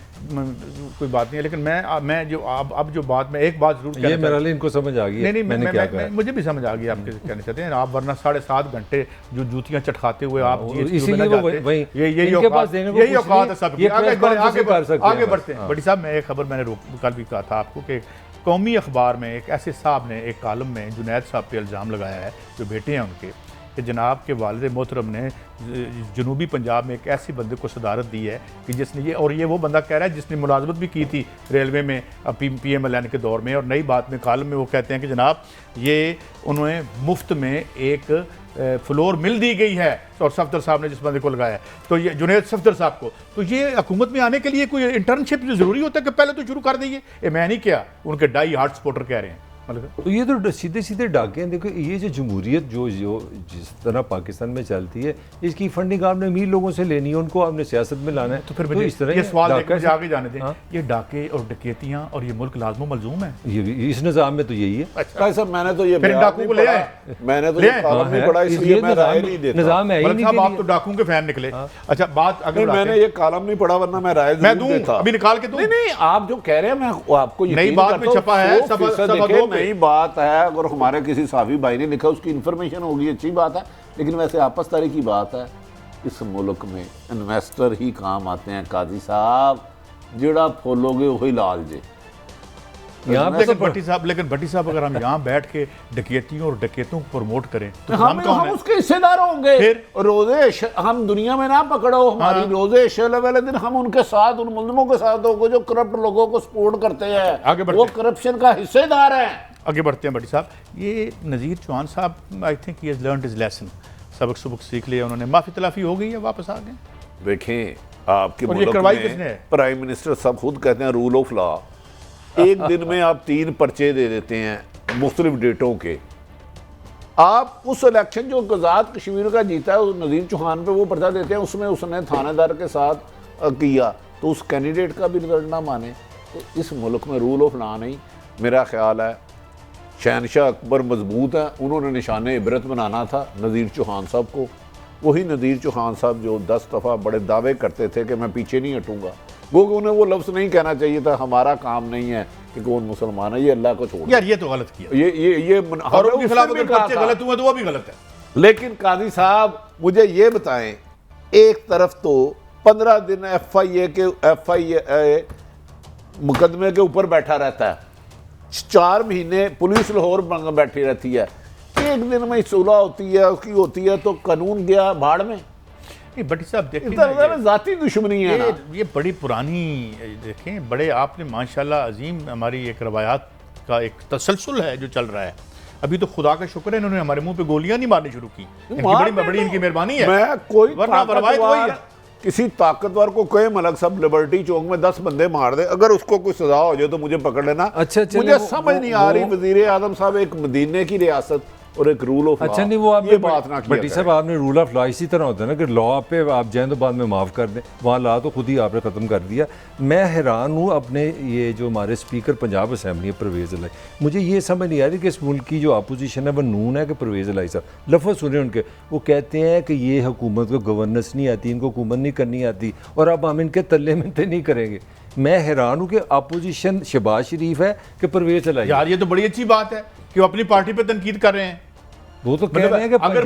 Speaker 1: कोई बात नहीं है, लेकिन मैं जो अब जो बात में एक बात जरूर
Speaker 3: ये मेरा लिए इनको समझ आ गई।
Speaker 1: नहीं
Speaker 3: मैंने क्या कहा,
Speaker 1: मुझे भी समझ आ गई आपके कहने चाहते हैं आप, वरना 7.5 घंटे जो जूतियां चटखाते हुए आप
Speaker 3: इसीलिए
Speaker 1: यही औकात है सबकी। आगे बढ़ते हैं। बड़ी साहब, मैं एक खबर मैंने कल भी कहा था आपको कि कौमी अखबार में एक ऐसे साहब ने एक कॉलम में जुनैद साहब पे इल्ज़ाम लगाया है जो बेटे हैं उनके, कि जनाब के वालिद मोहतरम ने जनूबी पंजाब में एक ऐसी बंदे को सदारत दी है कि जिसने ये वो बंदा कह रहा है जिसने मुलाजमत भी की थी रेलवे में PMLN के दौर में। और नई बात में कॉलम में वो कहते हैं कि जनाब ये उन्हें मुफ्त में एक फ्लोर मिल दी गई है और सफदर साहब ने जिस बंदे को लगाया है, तो ये जुनैद सफदर साहब को, तो ये हुकूमत में आने के लिए कोई इंटर्नशिप ज़रूरी होता है कि पहले तो शुरू कर दीजिए? ये मैं नहीं किया, उनके डाई हार्ट सपोर्टर कह रहे हैं।
Speaker 3: तो ये तो सीधे सीधे डाके हैं। देखो ये जो जमहूरियत जो जिस तरह पाकिस्तान में चलती है, इसकी फंडिंग आपने अमीर लोगों से लेनी है, उनको आपने सियासत में लाना है।
Speaker 1: तो फिर
Speaker 3: इस तरह
Speaker 1: ये सवाल आगे जाने दें। ये डाके और डकैतियां और ये मुल्क लाज़िम मलजूम है, ये
Speaker 3: इस निज़ाम में तो यही है।
Speaker 2: अच्छा साहब, मैंने तो ये
Speaker 1: डाकू को ले आए,
Speaker 2: मैंने तो ये कॉलम नहीं पढ़ा, इसलिए मैं राय नहीं देता।
Speaker 3: निज़ाम है ही नहीं।
Speaker 1: आप तो डाकू के फैन निकले। अच्छा बात अगर
Speaker 2: मैंने ये कॉलम नहीं पढ़ा, वरना मैं राय
Speaker 1: दूं, अभी निकाल के दूं।
Speaker 2: नहीं, आप जो कह रहे हैं मैं आपको
Speaker 1: नई बात में छपा है,
Speaker 2: नई बात है। अगर हमारे किसी साफी भाई ने लिखा उसकी इंफॉर्मेशन होगी, अच्छी बात है, लेकिन वैसे आपस तारी की बात है। इस मुल्क में इन्वेस्टर ही काम आते हैं काजी साहब, जिड़ा फोलोगे वही लाल जे।
Speaker 1: लेकिन भट्टी साहब अगर हम यहाँ बैठ के डकैतियों और डकैतों को प्रमोट करें तो
Speaker 2: हम उसके हिस्सेदार होंगे। रोजे हम दुनिया में ना पकड़ो हमारी, रोजे शल वाले दिन हम उनके साथ, उन मुल्ज़िमों के साथ होंगे जो करप्ट लोगों को सपोर्ट करते हैं, वो करप्शन का हिस्सेदार है।
Speaker 1: आगे बढ़ते हैं भट्टी साहब। ये नज़ीर चौहान साहब, I think he has learned his lesson, सबक सीख लिया उन्होंने, माफ़ी तलाफ़ी हो गई है, वापस आ गए।
Speaker 2: देखें आपके मुल्क में प्राइम मिनिस्टर सब खुद कहते हैं रूल ऑफ लॉ। एक दिन में आप 3 पर्चे दे देते हैं मुख्तलिफ डेटों के, आप उस इलेक्शन जो आज़ाद कश्मीर का जीता है उस नज़ीर चौहान पे वो पर्चा देते हैं, उसमें उसने थानेदार के साथ किया, तो उस कैंडिडेट का भी रिजल्ट ना माने। तो इस मुल्क में रूल ऑफ लॉ नहीं। मेरा ख्याल है शहनशाह अकबर मजबूत हैं, उन्होंने निशान इबरत बनाना था नज़ीर चौहान साहब को। वही नज़ीर चौहान साहब जो 10 दफ़ा बड़े दावे करते थे कि मैं पीछे नहीं हटूंगा, वो उन्हें वो लफ्ज़ नहीं कहना चाहिए था हमारा काम नहीं है कि कौन मुसलमान है, ये अल्लाह को छोड़।
Speaker 1: यार ये तो गलत किया,
Speaker 2: ये
Speaker 1: और उनके खिलाफ अगर पर्चे गलत हुए तो वो भी गलत है।
Speaker 2: लेकिन काजी साहब मुझे ये बताएं, एक तरफ तो 15 दिन एफआईए मुकदमे के ऊपर बैठा रहता है, 4 महीने पुलिस लाहौर बैठी रहती है, एक दिन में सुलह होती है, उसकी होती है तो कानून गया भाड़ में।
Speaker 1: भट्टी साहब देखें
Speaker 2: जाती दुश्मनी है ना।
Speaker 1: ये बड़ी पुरानी, देखें बड़े आपने माशाल्लाह अजीम हमारी एक रवायात का एक तसलसल है जो चल रहा है। अभी तो खुदा का शुक्र है इन्होंने हमारे मुंह पे गोलियां नहीं मारनी शुरू की, बड़ी इनकी मेहरबानी है।
Speaker 2: मैं कोई
Speaker 1: वरना रवायत वही है,
Speaker 2: किसी ताकतवर को कोई मलक साहब लिबर्टी चौक में 10 बंदे मार दे, अगर उसको कोई सजा हो जाए तो मुझे पकड़ लेना।
Speaker 3: अच्छा
Speaker 2: मुझे समझ नहीं आ रही वजीर आजम साहब एक मदीने की रियासत और एक रूल ऑफ लॉ।
Speaker 3: अच्छा नहीं, वो आप
Speaker 2: ये बात ना किया
Speaker 3: भट्टी साहब आपने रूल ऑफ लॉ इसी तरह होता है ना कि लॉ पे आप जाएं तो बाद में माफ़ कर दें, वहाँ लॉ तो खुद ही आपने ख़त्म कर दिया। मैं हैरान हूँ अपने ये जो हमारे स्पीकर पंजाब असम्बली है परवेज़ इलाही, मुझे ये समझ नहीं आ रही कि इस मुल्क की जो अपोजिशन है वो नून है कि परवेज़ इलाही साहब। लफ्ज़ सुने उनके, वो कहते हैं कि ये हुकूमत को गवर्नेंस नहीं आती, इनको हुकूमत नहीं करनी आती और अब हम इनके तल्ले मिलते नहीं करेंगे। मैं हैरान हूँ कि अपोजिशन शहबाज शरीफ है कि परवेज़ इलाही।
Speaker 1: यार ये तो बड़ी अच्छी बात है कि वो अपनी पार्टी पे तनकीद कर रहे हैं।
Speaker 3: वो तो कह रहे हैं कि
Speaker 1: अगर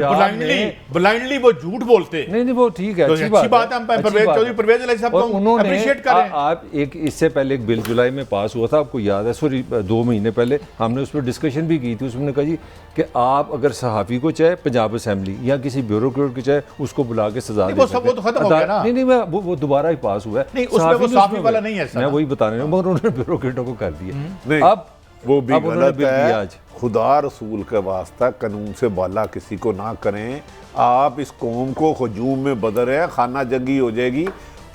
Speaker 1: ब्लाइंडली वो झूठ बोलते
Speaker 3: नहीं वो ठीक है,
Speaker 1: तो अच्छी बात है। हम परवेज़ इलाही साहब को अप्रिशिएट कर रहे हैं।
Speaker 3: आप एक इससे पहले एक बिल जुलाई में पास हुआ था, आपको याद है, सॉरी 2 महीने पहले हमने उस पर डिस्कशन भी की थी। उसमें कहा जी कि आप अगर सहाफ़ी को चाहे पंजाब असम्बली या किसी ब्यूरोक्रेट को चाहे उसको बुला के सजा दे सकते।
Speaker 1: वो तो खत्म हो गया ना।
Speaker 3: नहीं मैं वो दोबारा ही पास हुआ है,
Speaker 1: उसमें सहाफ़ी वाला नहीं है,
Speaker 3: मैं वही बता रहा हूँ, मगर उन्होंने ब्यूरोक्रेटों को कर दिया। अब
Speaker 2: वो भी गलत है।
Speaker 3: आज
Speaker 2: खुदा रसूल के वास्ता कानून से बाला किसी को ना करें। आप इस कौम को हजूम में बदल रहे हैं, खाना जंगी हो जाएगी।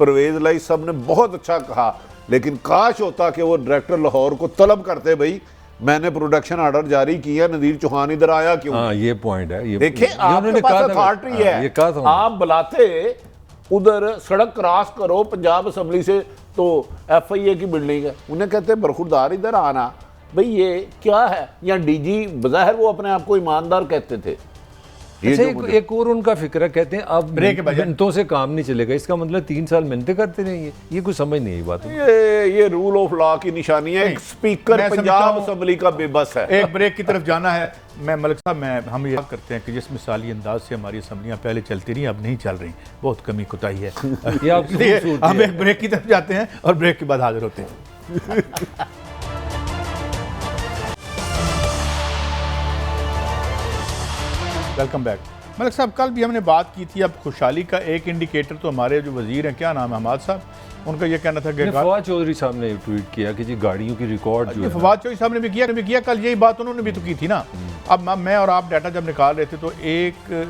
Speaker 2: परवेज़ इलाही साहब ने बहुत अच्छा कहा, लेकिन काश होता कि वो डायरेक्टर लाहौर को तलब करते, भाई मैंने प्रोडक्शन ऑर्डर जारी किया, नज़ीर चौहान इधर आया क्यों?
Speaker 3: हाँ ये पॉइंट है। ये
Speaker 2: देखिए आपके पास अथॉरिटी है, आप बुलाते उधर सड़क क्रॉस करो पंजाब असम्बली से तो एफआईए की बिल्डिंग है, उन्हें कहते बरखुरदार इधर आना, भाई ये क्या है? या डीजी बज़ाहिर वो अपने आप को ईमानदार कहते थे।
Speaker 3: अच्छा एक और उनका फिक्र, कहते हैं अब मिनटों से काम नहीं चलेगा, इसका मतलब 3 साल मिन्नतें करते रहेंगे। ये कुछ समझ नहीं आई बात।
Speaker 2: ये रूल ऑफ लॉ की निशानी है। एक स्पीकर पंजाब असम्बली का बेबस है।
Speaker 1: एक ब्रेक की तरफ जाना है। मैं मलिक साहब हम ये करते हैं कि जिस मिसाली अंदाज से हमारी असम्बलियाँ पहले चलती रही अब नहीं चल रही, बहुत कमी कोताही है। हम एक ब्रेक की तरफ जाते हैं और ब्रेक के बाद हाजिर होते हैं। Welcome back. मलिक साहब कल भी हमने बात की थी, अब खुशहाली का एक इंडिकेटर तो हमारे जो वजीर हैं, क्या नाम है, हमाद साहब, उनका ये कहना था कि
Speaker 3: फवाद चौधरी साहब ने ट्वीट किया कि जी गाड़ियों की रिकॉर्ड जो है,
Speaker 1: फवाद चौधरी साहब ने भी किया कल यही बात उन्होंने भी तो की थी ना। अब मैं और आप डाटा जब निकाल रहे थे तो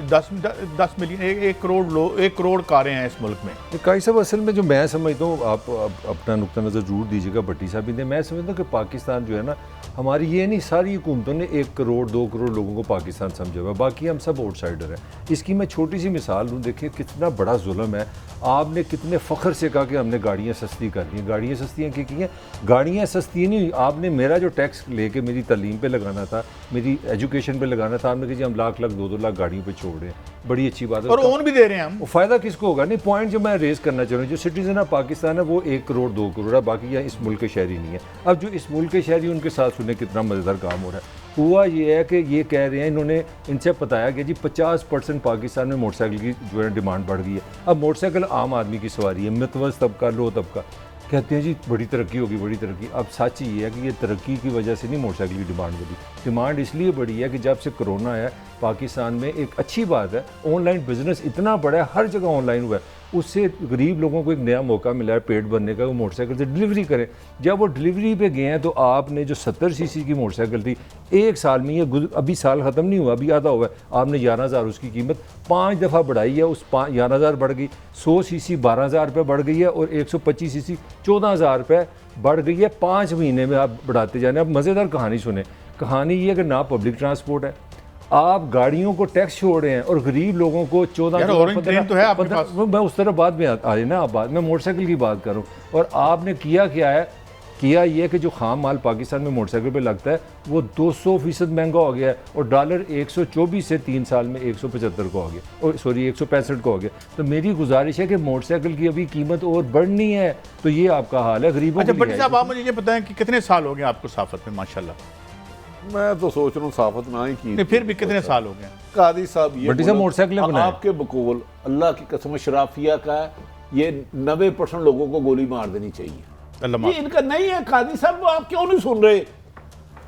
Speaker 1: 10 मिलियन 1 करोड़ कारें हैं इस मुल्क में।
Speaker 3: काई साहब असल में जो मैं समझता हूँ, आप अपना नुक्ता नज़र जरूर दीजिएगा भट्टी साहब ने, मैं समझता हूँ कि पाकिस्तान जो है ना, हमारी ये नहीं सारी हुकूमतों ने 1 करोड़ 2 करोड़ लोगों को पाकिस्तान समझा हुआ है, बाकी हम सब आउटसाइडर हैं। इसकी मैं छोटी सी मिसाल दूँ, देखिए कितना बड़ा जुल्म है। आपने कितने फ़ख्र से कहा कि हमने गाड़ियाँ सस्ती कर दी हैं। गाड़ियाँ सस्तियाँ क्या की हैं? गाड़ियाँ सस्ती नहीं, आपने मेरा जो टैक्स लेके मेरी तालीम पे लगाना था, मेरी एजुकेशन पे लगाना था, आपने कहा जी हम लाख 2-2 लाख गाड़ियों पे छोड़ रहे हैं। बड़ी अच्छी बात है,
Speaker 1: और ओन भी दे रहे हैं हम।
Speaker 3: फ़ायदा किसको होगा? नहीं, पॉइंट जो मैं रेज़ करना चाह रहा हूँ, जो सिटीज़न ऑफ पाकिस्तान है वो 1 करोड़ 2 करोड़ है, बाकी यहाँ इस मुल्क के शहरी नहीं है। अब जो इस मुल्क के शहरी, उनके साथ सुने कितना मज़ेदार काम हो रहा है। हुआ ये है कि ये कह रहे हैं, इन्होंने इनसे बताया कि जी 50% पाकिस्तान में मोटरसाइकिल की जो है डिमांड बढ़ गई है। अब मोटरसाइकिल आम आदमी की सवारी है, मतवस्त तबका, लो तबका, कहते हैं जी बड़ी तरक्की होगी, बड़ी तरक्की। अब सच ये है कि ये तरक्की की वजह से नहीं मोटरसाइकिल की डिमांड बढ़ी। डिमांड इसलिए बढ़ी है कि जब से कोरोना है पाकिस्तान में, एक अच्छी बात है, ऑनलाइन बिजनेस इतना बड़ा है, हर जगह ऑनलाइन हुआ है, उससे गरीब लोगों को एक नया मौका मिला है पेट भरने का, वो मोटरसाइकिल से डिलीवरी करें। जब वो डिलीवरी पे गए हैं तो आपने जो 70 सीसी की मोटरसाइकिल थी, 1 साल में, ये अभी साल ख़त्म नहीं हुआ, अभी आधा हुआ है, आपने 11,000 उसकी कीमत 5 दफ़ा बढ़ाई है। उस 11,000 बढ़ गई, 100 सीसी 12,000 रुपये बढ़ गई है, और 125 सीसी 14,000 रुपये बढ़ गई है। 5 महीने में आप बढ़ाते जाने। अब मज़ेदार कहानी सुने। कहानी ये है कि ना पब्लिक ट्रांसपोर्ट है, आप गाड़ियों को टैक्स छोड़ रहे हैं और गरीब लोगों को 14
Speaker 1: यार, ऑरेंज ट्रेन तो है आपके पास।
Speaker 3: मैं उस तरफ बाद में आ रही ना, आप बात मैं मोटरसाइकिल की बात करूँ। और आपने किया क्या है, किया ये कि जो खाम माल पाकिस्तान में मोटरसाइकिल पे लगता है वो 200% महंगा हो गया है और डॉलर 124 से 3 साल में 175 को हो गया, और सॉरी 165 को हो गया। तो मेरी गुजारिश है कि मोटरसाइकिल की अभी कीमत और बढ़नी है, तो ये आपका हाल है गरीबों
Speaker 1: अच्छा
Speaker 3: के
Speaker 1: भट्टी
Speaker 3: लिए
Speaker 1: साहब,
Speaker 3: है।
Speaker 1: आप मुझे ये बताएं कि कितने साल हो गए आपको साफत में? माशाल्लाह।
Speaker 2: मैं तो सोच रहा हूँ साफत ना ही की।
Speaker 1: नहीं, फिर भी कितने साल हो गए?
Speaker 2: कादी साहब ये
Speaker 3: भट्टी साहब
Speaker 2: मुल्क
Speaker 3: मोटरसाइकिलें बनाएं।
Speaker 2: आपके बकौल अल्लाह की कसम शराफिया का है, ये 90% लोगों को गोली मार देनी चाहिए।
Speaker 1: अल्लाह
Speaker 2: ये
Speaker 1: माफ।
Speaker 2: इनका नहीं है। कादी साहब वो आप क्यों नहीं सुन रहे?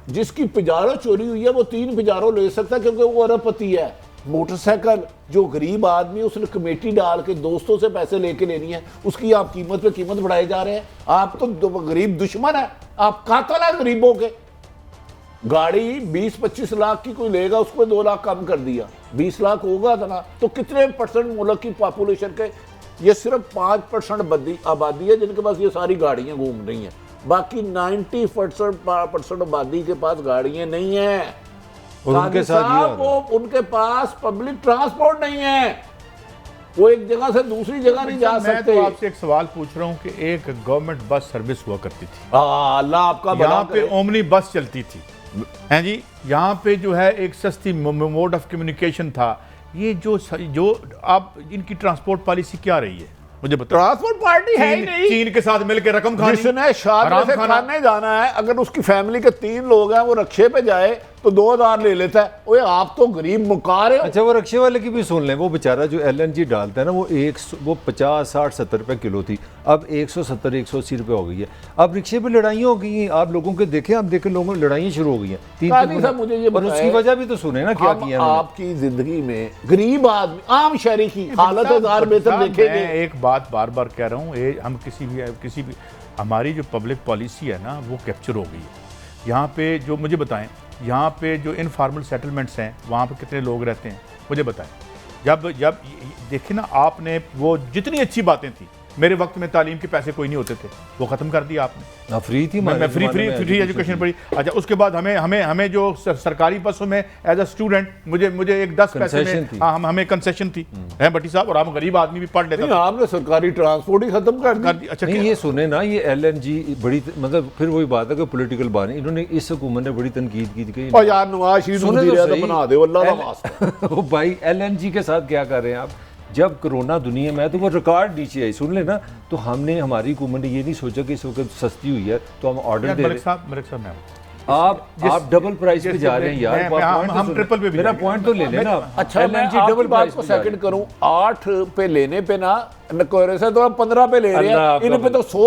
Speaker 2: जिसकी पिजारो चोरी हुई है वो 3 पिजारो ले सकता है क्योंकि वो अरबपति है। मोटरसाइकिल जो गरीब आदमी उसने कमेटी डाल के दोस्तों से पैसे लेके लेनी है, उसकी आप कीमत पे कीमत बढ़ाए जा रहे हैं। आप तो गरीब दुश्मन है, आप कातल है गरीबों के। गाड़ी 20-25 लाख की कोई लेगा, उसको 2 लाख कम कर दिया, 20 लाख होगा था ना, तो कितने % मुल्क की पॉपुलेशन के? ये सिर्फ 5% आबादी है जिनके पास ये सारी गाड़ियां घूम रही हैं, बाकी 90% आबादी के पास गाड़ियां नहीं है।
Speaker 3: और उनके साथ ये
Speaker 2: साहब, वो उनके पास पब्लिक ट्रांसपोर्ट नहीं है, वो एक जगह से दूसरी जगह नहीं जा
Speaker 1: मैं
Speaker 2: सकते।
Speaker 1: तो आपसे एक सवाल पूछ रहा हूँ कि एक गवर्नमेंट बस सर्विस हुआ करती थी,
Speaker 2: अल्लाह आपका भला
Speaker 1: यहाँ पे
Speaker 2: करे।
Speaker 1: ओमनी बस चलती थी, हैं जी, यहाँ पे जो है एक सस्ती मोड ऑफ कम्युनिकेशन था। ये जो आप इनकी ट्रांसपोर्ट पॉलिसी क्या रही है मुझे बताओ?
Speaker 2: ट्रांसपोर्ट पार्टी है ही नहीं।
Speaker 1: चीन के साथ मिलकर रकम खानी,
Speaker 2: जिसने शादी
Speaker 1: हराम
Speaker 2: से
Speaker 1: खाना।
Speaker 2: खाने जाना है, अगर उसकी फैमिली के 3 लोग हैं, वो रक्षे पे जाए तो 2000 ले लेता है। ओए आप तो गरीब मुका रहे हो।
Speaker 3: अच्छा, वो रक्शे वाले की भी सुन लें। वो बेचारा जो LNG डालता है ना, वो 50, 60, 70 रुपए किलो थी, अब 170, 180 रुपए हो गई है। अब रिक्शे पे लड़ाइयाँ हो गई हैं, आप लोगों के देखें, आप देखें लोगों की लड़ाइयाँ शुरू हो गई हैं।
Speaker 2: कादी साहब, मुझे ये
Speaker 3: और उसकी
Speaker 2: बताएं,
Speaker 3: वजह भी तो सुने ना क्या
Speaker 2: हम
Speaker 3: किया उन्होंने।
Speaker 2: आपकी जिंदगी में गरीब आदमी, आम शहरी की हालत हजार बेहतर
Speaker 1: साहब,
Speaker 2: देखेंगे।
Speaker 1: मैं एक बात बार बार कह रहा हूँ, हम किसी भी हमारी जो पब्लिक पॉलिसी है ना, वो कैप्चर हो गई है। यहाँ पे जो मुझे बताएं, यहाँ पे जो इनफॉर्मल सेटलमेंट्स हैं, वहाँ पे कितने लोग रहते हैं मुझे बताएं। जब देखिए ना, आपने वो जितनी अच्छी बातें थी, मेरे वक्त में तालीम के पैसे कोई नहीं होते थे, वो ख़त्म कर दिया आपने।
Speaker 3: फ्री थी,
Speaker 1: मैं फ्री एजुकेशन पढ़ी। अच्छा, उसके बाद हमें जो सरकारी बसों में एज अ स्टूडेंट मुझे एक 10 पैसे में हमें कंसेशन थी, है भट्टी साहब, और हम गरीब आदमी भी पढ़ लेते।
Speaker 2: आपने सरकारी ट्रांसपोर्ट ही खत्म कर दी।
Speaker 1: अच्छा,
Speaker 3: नहीं, ये सुने ना, ये LNG बड़ी मतलब फिर वही बात है कि पॉलिटिकल बात नहीं, इन्होंने इस हुकूमत ने बड़ी तनकीद की
Speaker 2: और यार नवाज शरीफ
Speaker 3: सुने
Speaker 2: वज़ीर
Speaker 3: तो
Speaker 2: आज़म
Speaker 3: सही।
Speaker 2: बना दे, अल्लाह का वास्ता।
Speaker 3: वो भाई LNG के साथ क्या कर रहे हैं आप? जब कोरोना दुनिया में है तो वो रिकॉर्ड नीचे आई, सुन लेना। तो हमने, हमारी हुकूमत ने ये नहीं सोचा कि इस वक्त सस्ती हुई है तो हम ऑर्डर दे रहे हैं।
Speaker 1: मलिक साहब,
Speaker 3: आप डबल प्राइस पे जा रहे हैं यार।
Speaker 1: हम ट्रिपल पे भी
Speaker 3: मेरा पॉइंट तो ले लेना।
Speaker 2: अच्छा, मैं आपकी बात को सेकंड करूं, 8 पे लेने पे ना नकोरे से तो आप 15 पे ले रहे हैं। इन पे तो 100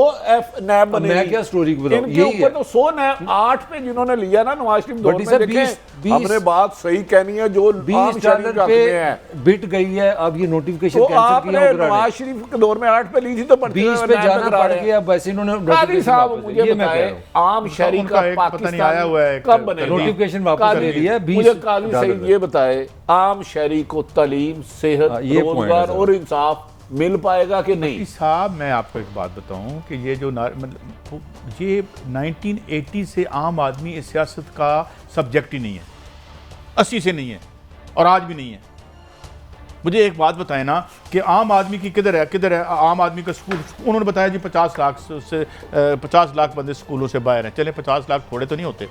Speaker 2: नैब बने।
Speaker 3: मैं क्या स्टोरी को बताऊं,
Speaker 2: इनके ऊपर तो 100 नैब 8 पे जिन्होंने लिया ना नवाज शरीफ दौर में, देखें हमने बात सही कहनी है, जो
Speaker 3: $20 पे बिट गई है। अब ये नोटिफिकेशन
Speaker 2: तो
Speaker 3: कैंसिल
Speaker 2: आपने
Speaker 3: किया
Speaker 2: नवाज शरीफ के दौर में 8 पे ली थी तो
Speaker 3: 20 पे जाना पड़ गया। अब वैसे इन्होंने
Speaker 2: कादी साहब मुझे बताएं, आम शहरी का
Speaker 1: पता नहीं आया हुआ है,
Speaker 2: कब बनेगा?
Speaker 3: नोटिफिकेशन वापस ले लिया है।
Speaker 2: मुझे कादी सही ये बताए, आम शहरी को तालीम, सेहत,
Speaker 3: ये point है
Speaker 2: रोजगार
Speaker 3: सर।
Speaker 2: और इंसाफ मिल पाएगा कि नहीं?
Speaker 1: साहब, मैं आपको एक बात बताऊं कि ये जो मतलब ये 1980 से आम आदमी इस सियासत का सब्जेक्ट ही नहीं है, 80 से नहीं है और आज भी नहीं है। मुझे एक बात बताएं ना कि आम आदमी की किधर है आम आदमी का स्कूल? उन्होंने बताया जी 50 लाख बंदे स्कूलों से बाहर हैं। चले 50 लाख थोड़े तो नहीं होते।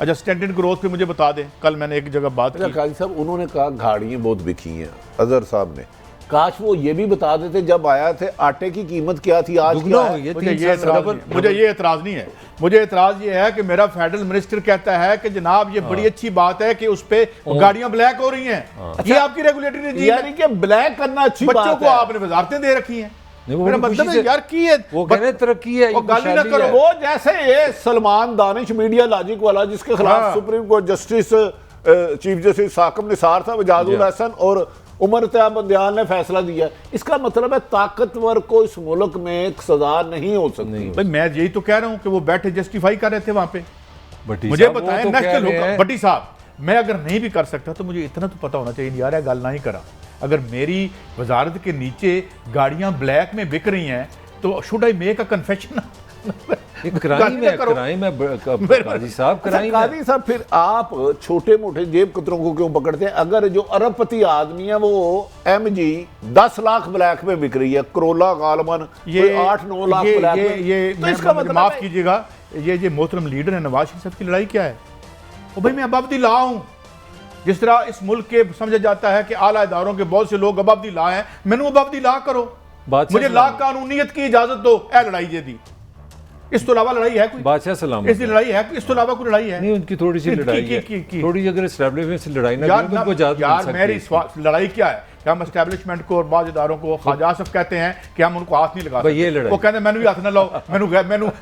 Speaker 1: अच्छा, स्टैंडर्ड ग्रोथ पे मुझे बता दें, कल मैंने एक जगह बात की।
Speaker 2: काजी साहब, उन्होंने कहा गाड़ियां बहुत बिकी हैं। अजहर साहब ने, काश वो ये भी बता देते जब आया थे आटे की कीमत क्या थी, आज क्या है।
Speaker 1: मुझे ये एतराज नहीं है। मुझे एतराज ये है कि मेरा फेडरल मिनिस्टर कहता है कि जनाब ये बड़ी अच्छी बात है कि उस पे गाड़ियां ब्लैक हो रही हैं। ये आपकी रेगुलेटरी नहीं,
Speaker 2: यानी कि ब्लैक करना अच्छी बात है।
Speaker 1: बच्चों को आपने वजारतें दे रखी हैं। मेरा मतलब है यार की है,
Speaker 3: वो कह रहे तरक्की है,
Speaker 1: वो गाली ना करो।
Speaker 2: वो जैसे ये सलमान दानिश मीडिया लॉजिक वाला जिसके खिलाफ supreme court justice chief justice Saqib Nisar sahab, Ijazul Hasan और उमर तैयब बंदियाल ने फैसला दिया। इसका मतलब है ताकतवर को इस मुल्क में सजा नहीं हो सकती।
Speaker 1: भाई मैं यही तो कह रहा हूं कि वो बैठे जस्टिफाई कर रहे थे वहां पे।
Speaker 3: भट्टी
Speaker 1: मुझे
Speaker 3: साहब, वो
Speaker 1: बताएं
Speaker 3: तो
Speaker 1: नेशनल
Speaker 3: कह रहे हैं।
Speaker 1: भट्टी साहब, मैं अगर नहीं भी कर सकता तो मुझे इतना तो पता होना चाहिए यार, ये गल ना ही करा। अगर मेरी वजारत के नीचे गाड़ियां ब्लैक में बिक रही हैं तो should I make a confession?
Speaker 3: Crime है, क्राइम है काजी साहब, क्राइम है।
Speaker 2: काजी साहब, फिर आप छोटे मोटे जेब कतरों को क्यों पकड़ते हैं? अगर जो अरबपति आदमी है वो MG 10 लाख ब्लैक में बिक रही है, करोला गालमन ये 8-9 लाख ब्लैक में,
Speaker 1: ये
Speaker 2: तो इसका मतलब
Speaker 1: माफ कीजिएगा, ये मोहतरम लीडर है नवाज शरीफ साहब की लड़ाई क्या है? ओ भाई मैं अबव द लॉ हूं। जिस तरह इस मुल्क के समझा जाता है कि आला इदारों के बहुत से लोग अबव द लॉ हैं, मैनू अबव द लॉ करो, मुझे ला कानूनियत की इजाजत दो। ए लड़ाई जे दी, इस तो अलावा लड़ाई है कोई?
Speaker 3: बादशाह सलाम,
Speaker 1: इस लड़ाई है, इस तो अलावा कोई लड़ाई है
Speaker 3: नहीं? उनकी थोड़ी सी लड़ाई है, थोड़ी अगर एस्टैब्लिशमेंट से लड़ाई ना करें तो उनको इजाजत मिल सकती है।
Speaker 1: मेरी लड़ाई क्या है कि हम एस्टैब्लिशमेंट को और बाद इदारों को ख्वाजा आसिफ कहते हैं कि हम उनको हाथ नहीं लगा
Speaker 3: भाई ये लड़ाई,
Speaker 1: वो कहते हैं मैनू भी हाथ ना लाओ,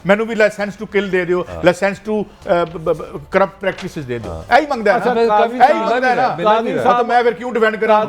Speaker 1: मैनू भी लाइसेंस टू किल दे दो, लाइसेंस टू करप्ट प्रैक्टिसेस दे दो, यही मंगता है ना, यही मंगता है ना, तो मैं फिर क्यों डिफेंड करा?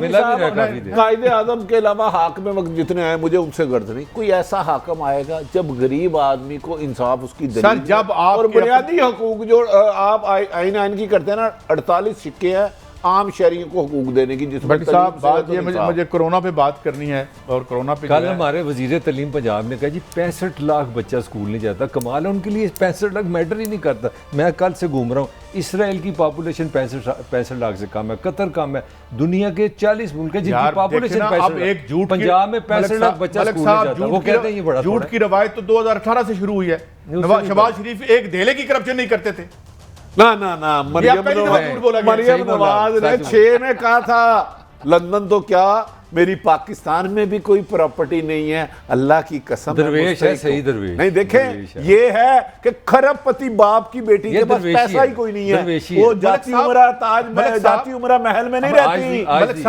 Speaker 2: कायदे आजम के अलावा हाकिम वक्त जितने आए मुझे उनसे गर्द नहीं। कोई ऐसा हाकिम आएगा जब गरीब आदमी को इंसाफ उसकी दलील
Speaker 1: जब आप
Speaker 2: और बुनियादी हकूक जो आप आइन की करते हैं ना, 48 सिक्के हैं आम शहरियों को हकूक देने की, जिसमें
Speaker 1: भट्टी साहब बात ये मुझे कोरोना पे बात करनी है। और कोरोना पे
Speaker 3: कल हमारे वजीर तलीम पंजाब ने कहा जी 65 लाख बच्चा स्कूल नहीं जाता, कमाल है, उनके लिए 65 लाख मैटर ही नहीं करता। मैं कल से घूम रहा हूँ, इसराइल की पॉपुलेशन 65 लाख से कम है, कतर कम है, दुनिया के 40 मुल्क है जिनकी पॉपुलेशन 65 लाख, पंजाब में 65 लाख बच्चा स्कूल नहीं जाता। वो कहते हैं ये बड़ा
Speaker 1: झूठ की रवायत तो 2018 से शुरू हुई है। शहबाज शरीफ एक धेले की करप्शन नहीं करते थे।
Speaker 2: ना मरियम नवाज ने 6 में कहा था लंदन तो क्या मेरी पाकिस्तान में भी कोई प्रॉपर्टी नहीं है, अल्लाह की कसम।
Speaker 3: दरवेश है, सही दरवेश
Speaker 2: नहीं। देखें ये है कि खरबपति बाप की बेटी के पास पैसा ही कोई नहीं है, वो जाती उमरा जाती उमरा महल में नहीं रहती,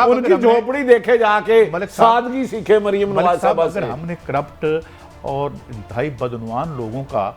Speaker 2: उनकी झोपड़ी देखे जाके सादगी सीखे मरियम नवाज साहब।
Speaker 1: अगर हमने करप्ट और इंतहाई बदनवान लोगों का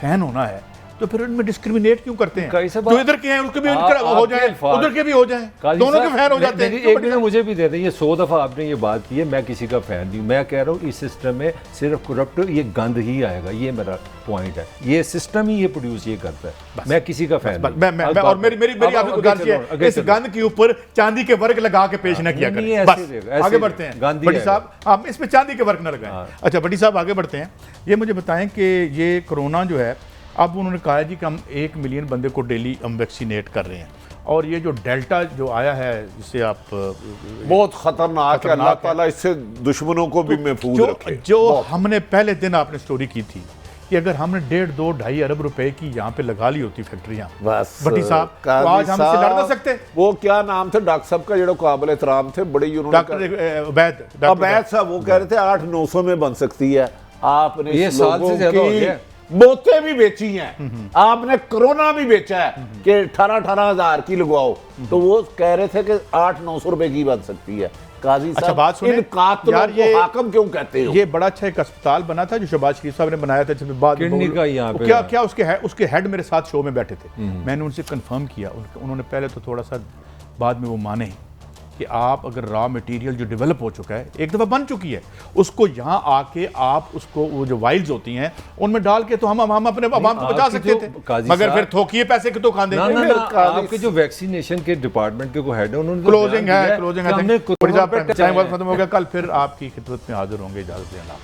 Speaker 1: फैन होना है तो फिर उनमें डिस्क्रिमिनेट क्यों करते हैं? जो इधर के हैं उसके भी हो जाए, उधर के भी हो जाए, दोनों के फैन हो जाते हैं।
Speaker 3: एक दिन मुझे भी देते हैं, ये 100 दफा आपने ये बात की है, मैं किसी का फैन नहीं हूं। मैं कह रहा हूँ इस सिस्टम में सिर्फ करप्ट ये गंद ही आएगा, ये मेरा पॉइंट है। ये सिस्टम ही ये प्रोड्यूस ये करता है, मैं किसी का फैन नहीं।
Speaker 1: और मेरी आपको गुजारिश है इस गंद के ऊपर चांदी के वर्क लगा के पेश न किया करें। बस आगे बढ़ते हैं भट्टी साहब, हम इस पे चांदी के वर्क न लगाएं। अच्छा भट्टी साहब आगे बढ़ते हैं, ये मुझे बताएं कि ये कोरोना जो है, अब उन्होंने कहा है जी कि हम 1 मिलियन बंदे को डेली हम वैक्सीनेट कर रहे हैं, और ये जो डेल्टा जो आया है जिसे आप
Speaker 2: बहुत खतरनाक है, अल्लाह ताला इससे दुश्मनों को भी महफूज रखे।
Speaker 1: जो हमने पहले दिन आपने स्टोरी की थी कि अगर हमने 1.5-2.5 अरब रुपए की यहाँ पे लगा ली होती फैक्ट्रियां,
Speaker 2: बस
Speaker 1: भट्टी साहब तो आज हम इससे लड़ ना सकते।
Speaker 2: वो क्या नाम थे डॉक्टर साहब का जो काबिल एहतराम थे, बड़े
Speaker 1: डॉक्टर उबैद
Speaker 2: साहब, वो कह रहे थे 800-900 में बन सकती है। आपने
Speaker 3: ये साल से ज्यादा हो गया,
Speaker 2: बोते भी बेची हैं, आपने कोरोना भी बेचा है कि 18-18 हज़ार की लगवाओ, तो वो कह रहे थे कि 800-900 रुपए की बन सकती है। काजी साहब
Speaker 1: बात सुनिए,
Speaker 2: इन कातलों को हाकिम क्यों कहते हो?
Speaker 1: ये बड़ा अच्छा एक अस्पताल बना था जो शहबाज शरीफ साहब ने बनाया था, जिसमें बाद क्या उसके हेड मेरे साथ शो में बैठे थे, मैंने उनसे कंफर्म किया, उन्होंने पहले तो थोड़ा सा बाद में वो माने कि आप अगर रॉ मटेरियल जो डेवलप हो चुका है, एक दफ़ा बन चुकी है, उसको यहाँ आके आप उसको वो जो वाइल्स होती हैं उनमें डाल के तो हम अपने अवाम को बचा सकते थे, मगर फिर थोकिए पैसे के तो खाते हैं।
Speaker 3: आपके जो वैक्सीनेशन के डिपार्टमेंट के को हेड है उन्होंने
Speaker 1: क्लोजिंग है टाइम खत्म हो गया, कल फिर आपकी खिदमत में हाजिर होंगे। इजाजत देना।